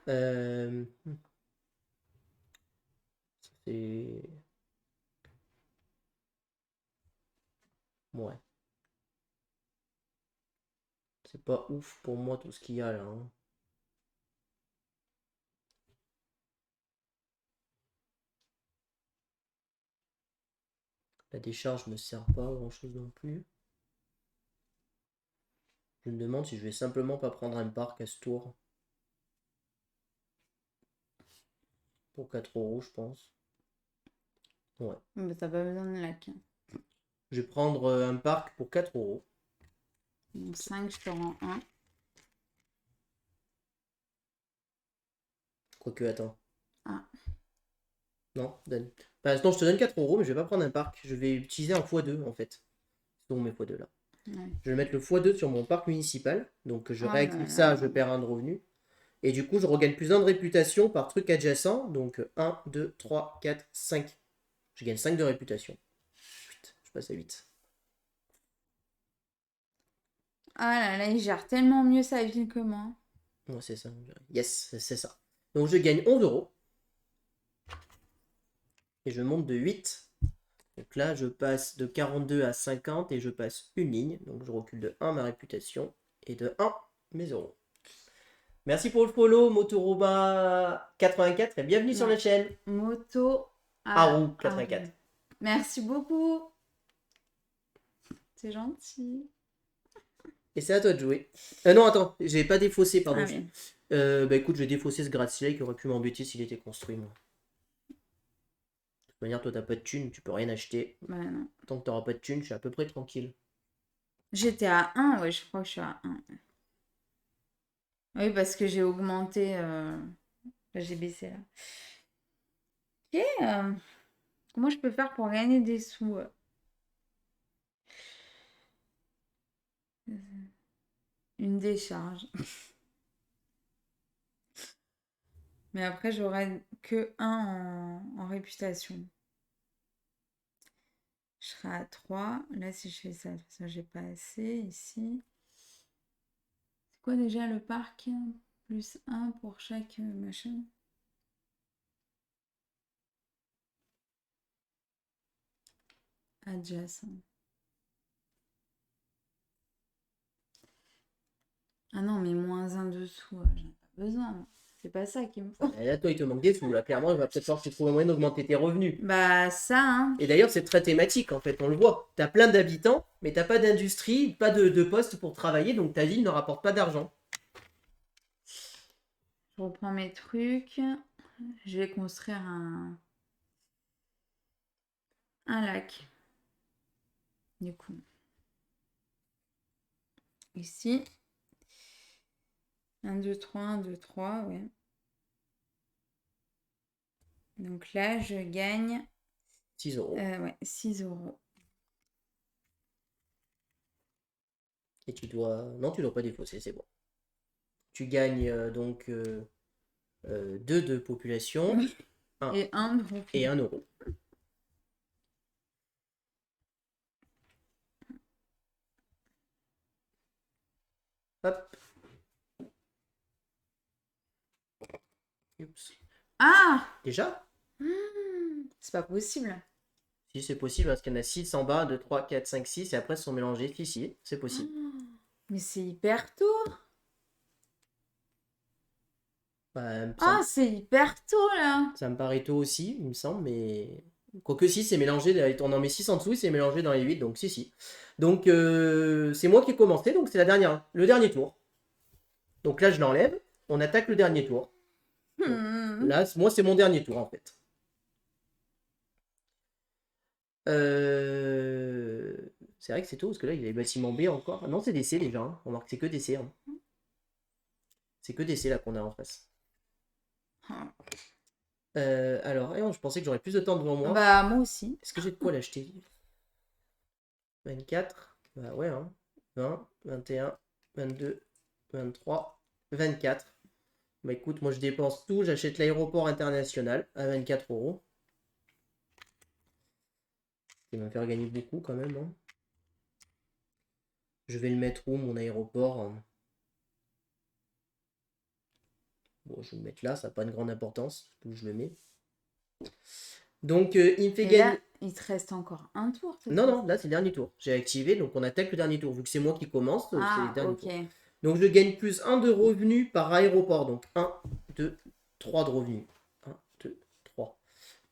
Euh... C'est... Ouais. C'est pas ouf pour moi tout ce qu'il y a là. Hein. La décharge me sert pas à grand chose non plus. Je me demande si je vais simplement pas prendre un parc à ce tour. Pour 4 euros, je pense. Ouais. Mais t'as pas besoin de lac. Je vais prendre un parc pour 4 euros. Donc 5, je te rends 1. Quoique, attends. Ah. Non, donne. Enfin, non, je te donne 4 euros, mais je vais pas prendre un parc. Je vais utiliser un x2 en fait. Ce sont mes x2 là. Ouais. Je vais mettre le x2 sur mon parc municipal. Donc je Oh réactive là ça, là. je perds 1 de revenu. Et du coup, je regagne plus 1 de réputation par truc adjacent. Donc 1, 2, 3, 4, 5. Je gagne 5 de réputation. 8. Je passe à 8. Ah là là, il gère tellement mieux sa ville que moi. Ouais, c'est ça. Yes, c'est ça. Donc je gagne 11 euros. Et je monte de 8. Donc là, je passe de 42 à 50 et je passe une ligne. Donc je recule de 1 ma réputation et de 1 mes euros. Merci pour le follow, Motoroba84 et bienvenue sur Ouais. la chaîne. Moto Haru à 84. Merci beaucoup. C'est gentil. Et c'est à toi de jouer. Non, attends, j'ai pas défaussé, pardon. Ah oui. Bah écoute, je vais défausser ce gratte-ciel qui aurait pu m'embêter s'il était construit, moi. De toute manière, toi, t'as pas de thune, tu peux rien acheter. Bah non. Tant que t'auras pas de thune, je suis à peu près tranquille. J'étais à 1, ouais, je crois que je suis à 1. Oui, parce que j'ai augmenté. J'ai baissé là. Ok. Comment je peux faire pour gagner des sous? Une décharge. Mais après, j'aurai que 1 en réputation. Je serai à 3. Là, si je fais ça, de toute façon, j'ai pas assez ici. Quoi déjà le parc? Plus 1 pour chaque machin. Adjacent. Ah non, mais moins 1 dessous, j'en ai pas besoin. C'est pas ça qu'il me faut. Et là, toi, il te manque des sous. Là, clairement, il va peut-être falloir que tu trouves un moyen d'augmenter tes revenus. Bah ça, hein. Et d'ailleurs, c'est très thématique, en fait, on le voit. Tu as plein d'habitants, mais tu n'as pas d'industrie, pas de poste pour travailler, donc ta ville ne rapporte pas d'argent. Je reprends mes trucs. Je vais construire un lac. Du coup. Ici. 1, 2, 3, 1, 2, 3, ouais. Donc là, je gagne 6 euros. ouais, 6 euros. Et tu dois... Non, tu dois pas défausser, c'est bon. Tu gagnes donc 2 de population. Et 1 de profit. Et 1 euro. Hop. Oups. Ah! Déjà? C'est pas possible. Si c'est possible, parce qu'il y en a 6 en bas, 2, 3, 4, 5, 6, et après ils sont mélangés. Si, c'est possible. Mais c'est hyper tôt. Bah, Ah, c'est hyper tôt là. ça me paraît tôt aussi, il me semble, mais... Quoique si, c'est mélangé, on en met 6 en dessous, c'est mélangé dans les 8, donc si. Donc c'est moi qui ai commencé, donc c'est le dernier tour. Donc là, je l'enlève, on attaque le dernier tour. Là, moi, c'est mon dernier tour, en fait. C'est vrai que c'est tôt, parce que là, il y a les bâtiments B encore. Non, c'est des C déjà, hein. On remarque que c'est que des C. Hein. C'est que des C là qu'on a en face. Alors, je pensais que j'aurais plus de temps devant moi. Bah, moi aussi. Est-ce que j'ai de quoi l'acheter? 24. Bah ouais, hein. 20, 21, 22, 23, 24. Bah écoute, moi je dépense tout. J'achète l'aéroport international à 24 euros. Il va me faire gagner beaucoup quand même. Hein. Je vais le mettre où, mon aéroport? Bon, je vais le mettre là, ça n'a pas de grande importance où je le mets. Donc, il me fait gagner. Là, il te reste encore un tour. Non, là c'est le dernier tour. J'ai activé, donc on attaque le dernier tour. Vu que c'est moi qui commence, c'est le dernier tour. Donc, je gagne plus 1 de revenus par aéroport. Donc, 1, 2, 3 de revenus. 1, 2, 3.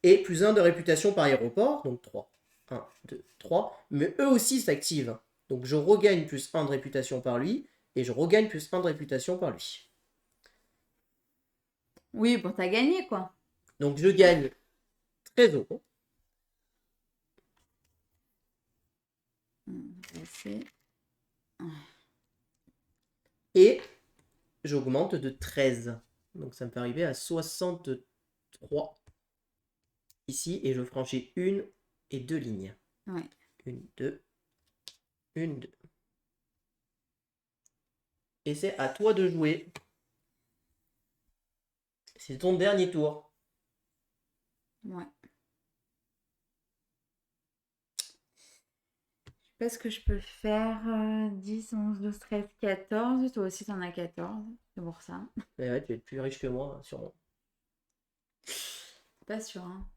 Et plus 1 de réputation par aéroport. Donc, 3. 1, 2, 3. Mais eux aussi s'activent. Donc, je regagne plus 1 de réputation par lui. Et je regagne plus 1 de réputation par lui. Oui, bon, t'as gagné quoi. Donc, je gagne 13 euros. Et j'augmente de 13. Donc ça me fait arriver à 63 ici. Et je franchis 1 et 2 lignes. Ouais. 1, 2. 1, 2. Et c'est à toi de jouer. C'est ton dernier tour. Ouais. Je sais pas ce que je peux faire. 10, 11, 12, 13, 14. Toi aussi, t'en as 14. C'est pour ça. Et ouais, tu es plus riche que moi, sûrement. Pas sûr, hein.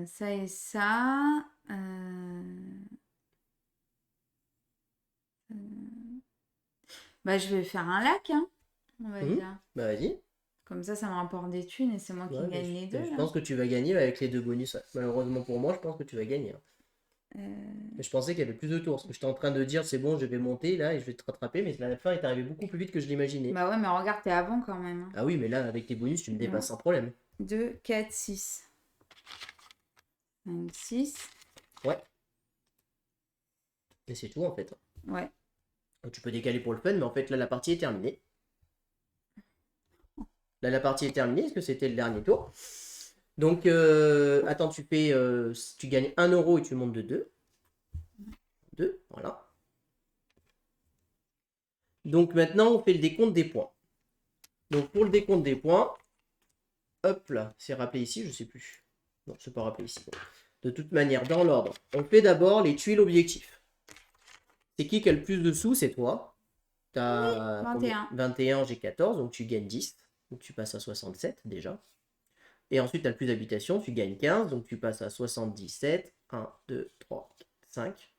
Ça et ça. Bah, je vais faire un lac, hein, on va dire. Bah vas-y. Comme ça me rapporte des thunes et c'est moi qui gagne les deux. Je là. pense que tu vas gagner avec les 2 bonus. Malheureusement pour moi, je pense que tu vas gagner. Je pensais qu'il y avait plus de tours. Parce que j'étais en train de dire, c'est bon, je vais monter là et je vais te rattraper. Mais la fin est arrivée beaucoup plus vite que je l'imaginais. Bah ouais, mais regarde, t'es avant quand même. Hein. Ah oui, mais là, avec tes bonus, tu me dépasses sans problème. 2, 4, 6. 5, 6. Ouais. Et c'est tout en fait. Ouais. Donc, tu peux décaler pour le fun, mais en fait là la partie est terminée. Là la partie est terminée, parce que c'était le dernier tour. Donc attends, tu gagnes 1 euro et tu montes de 2. 2, voilà. Donc maintenant on fait le décompte des points. Donc pour le décompte des points, hop là, c'est rappelé ici, je sais plus. Non, c'est pas rappelé ici. De toute manière, dans l'ordre, on fait d'abord les tuiles objectifs. C'est qui a le plus de sous? C'est toi. T'as combien? 21. 21, j'ai 14, donc tu gagnes 10. Donc tu passes à 67 déjà. Et ensuite, tu as le plus d'habitations, tu gagnes 15, donc tu passes à 77. 1, 2, 3, 4, 5.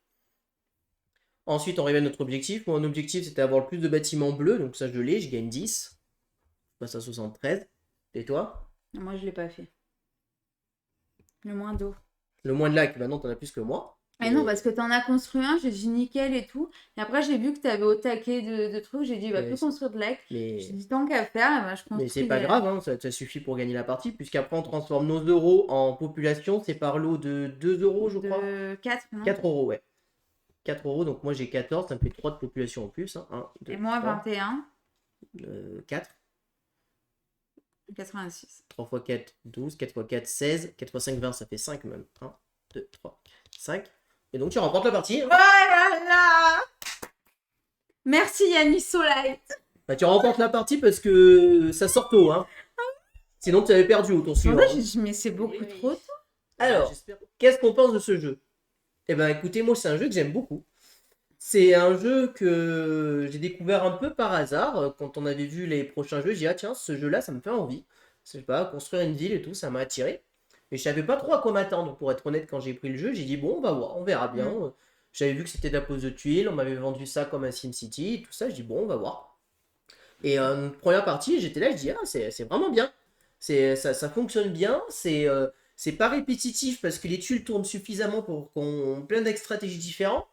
Ensuite, on révèle notre objectif. Mon objectif, c'était d'avoir le plus de bâtiments bleus, donc ça, je l'ai, je gagne 10. Je passe à 73. Et toi? Moi, je l'ai pas fait. Le moins d'eau. Le moins de lacs, maintenant, t'en as plus que moi. Et non, parce que t'en as construit un, j'ai dit nickel et tout. Et après, j'ai vu que t'avais au taquet de trucs. J'ai dit, il va Mais plus construire de lac. Mais, J'ai dit, tant qu'à faire, eh ben, je mais c'est construis pas des grave, hein, ça suffit pour gagner la partie, puisqu'après, on transforme nos euros en population. C'est par lot de 2 euros, je crois. de 4, non 4 euros, ouais. 4 euros, donc moi j'ai 14, ça me fait 3 de population en plus. Hein. 1, 2, Et moi, 3, 21, 4. 86. 3 x 4, 12. 4 x 4, 16. 4 x 5, 20, ça fait 5 même. 1, 2, 3, 5. Et donc tu remportes la partie. Voilà. Merci Yannis Soleil. Bah, tu remportes la partie parce que ça sort tôt. Hein. Sinon tu avais perdu au tour En suivant. fait, j'ai dit, mais c'est beaucoup trop tôt. Alors, qu'est-ce qu'on pense de ce jeu? Eh ben écoutez, moi c'est un jeu que j'aime beaucoup. C'est un jeu que j'ai découvert un peu par hasard. Quand on avait vu les prochains jeux, j'ai dit, ah tiens, ce jeu-là, ça me fait envie. Je sais pas, construire une ville et tout, ça m'a attiré. Mais je savais pas trop à quoi m'attendre, pour être honnête, quand j'ai pris le jeu. J'ai dit, bon, on va voir, on verra bien. J'avais vu que c'était de la pose de tuiles, on m'avait vendu ça comme un SimCity, tout ça. Je dis, bon, on va voir. Et première partie, j'étais là, je dis, ah, c'est vraiment bien. Ça fonctionne bien, c'est pas répétitif parce que les tuiles tournent suffisamment pour qu'on plein d'stratégies différentes.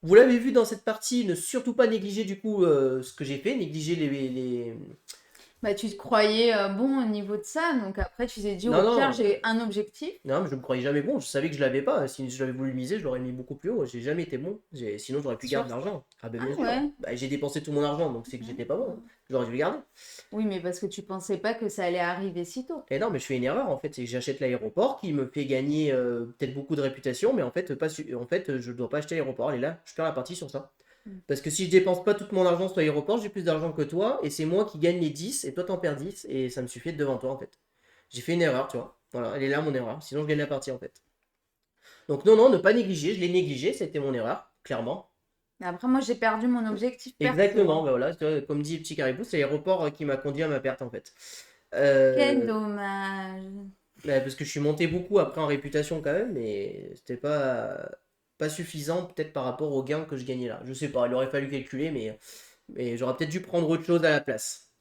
Vous l'avez vu dans cette partie, ne surtout pas négliger du coup ce que j'ai fait, négliger les... Bah, tu te croyais bon au niveau de ça, donc après, tu t'es dit, Non, au pire, non. j'ai un objectif. Non, mais je me croyais jamais bon, je savais que je l'avais pas. Si je l'avais voulu miser, je l'aurais mis beaucoup plus haut. J'ai jamais été bon. Sinon, j'aurais pu Sur garder l'argent. Ah ben Ah bien sûr. ouais. Bah, j'ai dépensé tout mon argent, donc c'est que j'étais pas bon. Hein. J'aurais dû le garder. Oui, mais parce que tu pensais pas que ça allait arriver si tôt. Et non, mais je fais une erreur en fait, c'est que j'achète l'aéroport qui me fait gagner peut-être beaucoup de réputation, mais en fait, en fait, je dois pas acheter l'aéroport. Et là, je perds la partie sur ça. Parce que si je dépense pas tout mon argent sur l'aéroport, j'ai plus d'argent que toi, et c'est moi qui gagne les 10, et toi t'en perds 10, et ça me suffit d'être devant toi en fait. J'ai fait une erreur, tu vois. Voilà, elle est là mon erreur, sinon je gagne la partie en fait. Donc non, non, ne pas négliger, je l'ai négligé, c'était mon erreur, clairement. Après, moi, j'ai perdu mon objectif perso. Exactement, bah voilà, comme dit Petit Caribou, c'est l'aéroport qui m'a conduit à ma perte en fait. Quel dommage. Parce que je suis monté beaucoup après en réputation quand même, mais c'était pas suffisant peut-être par rapport aux gains que je gagnais là. Je sais pas, il aurait fallu calculer, mais j'aurais peut-être dû prendre autre chose à la place.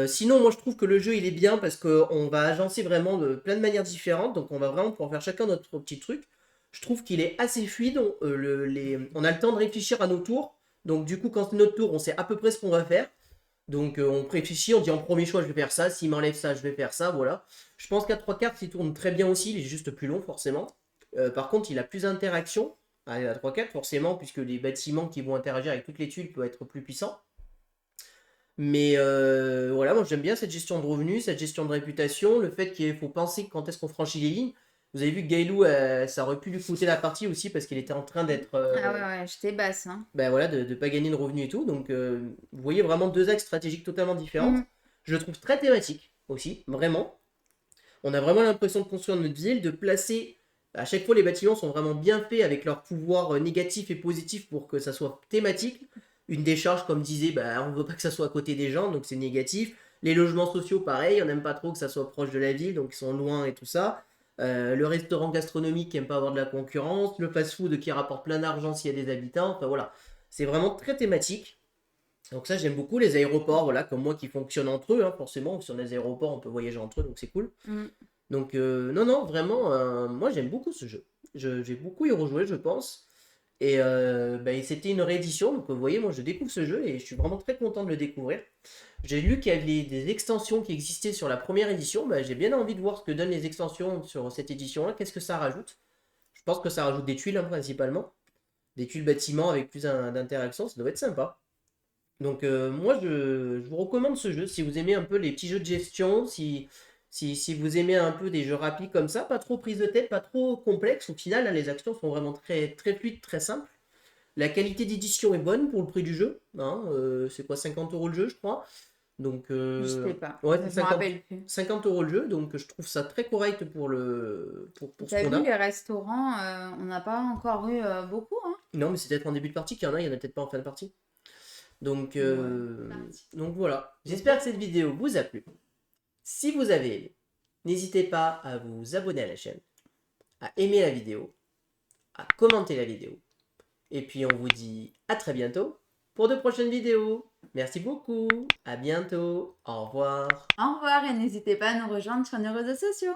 Sinon, moi je trouve que le jeu il est bien parce qu'on va agencer vraiment de plein de manières différentes, donc on va vraiment pouvoir faire chacun notre petit truc. Je trouve qu'il est assez fluide, on a le temps de réfléchir à nos tours, donc du coup quand c'est notre tour, on sait à peu près ce qu'on va faire. Donc on réfléchit, on dit en premier choix je vais faire ça, s'il m'enlève ça je vais faire ça, voilà. Je pense qu'à 3 cartes il tourne très bien aussi, il est juste plus long forcément. Par contre il a plus d'interaction à 3 4 forcément, puisque les bâtiments qui vont interagir avec toutes les tuiles peuvent être plus puissants. Mais voilà, moi j'aime bien cette gestion de revenus, cette gestion de réputation, le fait qu'il faut penser quand est-ce qu'on franchit les lignes. Vous avez vu que Gailou, ça aurait pu lui coûter la partie aussi parce qu'il était en train d'être... Ah ouais, j'étais basse. Hein. ben voilà, de pas gagner de revenus et tout. Donc vous voyez vraiment deux axes stratégiques totalement différents. Je le trouve très thématique aussi, vraiment. On a vraiment l'impression de construire notre ville, de placer... À chaque fois, les bâtiments sont vraiment bien faits avec leurs pouvoirs négatifs et positifs pour que ça soit thématique. Une décharge, comme disait, bah, on ne veut pas que ça soit à côté des gens, donc c'est négatif. Les logements sociaux, pareil, on n'aime pas trop que ça soit proche de la ville, donc ils sont loin et tout ça. Le restaurant gastronomique qui n'aime pas avoir de la concurrence. Le fast-food qui rapporte plein d'argent s'il y a des habitants. Enfin voilà, c'est vraiment très thématique. Donc ça, j'aime beaucoup les aéroports, voilà, comme moi qui fonctionnent entre eux, hein, forcément. Sur les aéroports, on peut voyager entre eux, donc c'est cool. Donc non, non, vraiment, moi j'aime beaucoup ce jeu. J'ai beaucoup y rejoué, je pense. Et c'était une réédition, donc vous voyez, moi je découvre ce jeu et je suis vraiment très content de le découvrir. J'ai lu qu'il y avait des extensions qui existaient sur la première édition, j'ai bien envie de voir ce que donnent les extensions sur cette édition-là, qu'est-ce que ça rajoute. Je pense que ça rajoute des tuiles hein, principalement, des tuiles bâtiments avec plus d'interaction, ça doit être sympa. Donc moi je vous recommande ce jeu, si vous aimez un peu les petits jeux de gestion, si vous aimez un peu des jeux rapides comme ça, pas trop prise de tête, pas trop complexe, au final, là, les actions sont vraiment très, très fluides, très simples. La qualité d'édition est bonne pour le prix du jeu. Hein, c'est quoi, 50 € le jeu, je crois. Donc, je sais pas, ouais, je me 50, rappelle plus. 50 € le jeu, donc je trouve ça très correct pour ce T'as qu'on vu a. les restaurants, on n'a pas encore eu beaucoup. Hein. Non, mais c'est peut-être en début de partie qu'il y en a peut-être pas en fin de partie. Donc, donc voilà. J'espère que cette vidéo vous a plu. Si vous avez aimé, n'hésitez pas à vous abonner à la chaîne, à aimer la vidéo, à commenter la vidéo. Et puis on vous dit à très bientôt pour de prochaines vidéos. Merci beaucoup. À bientôt. Au revoir. Au revoir et n'hésitez pas à nous rejoindre sur nos réseaux sociaux.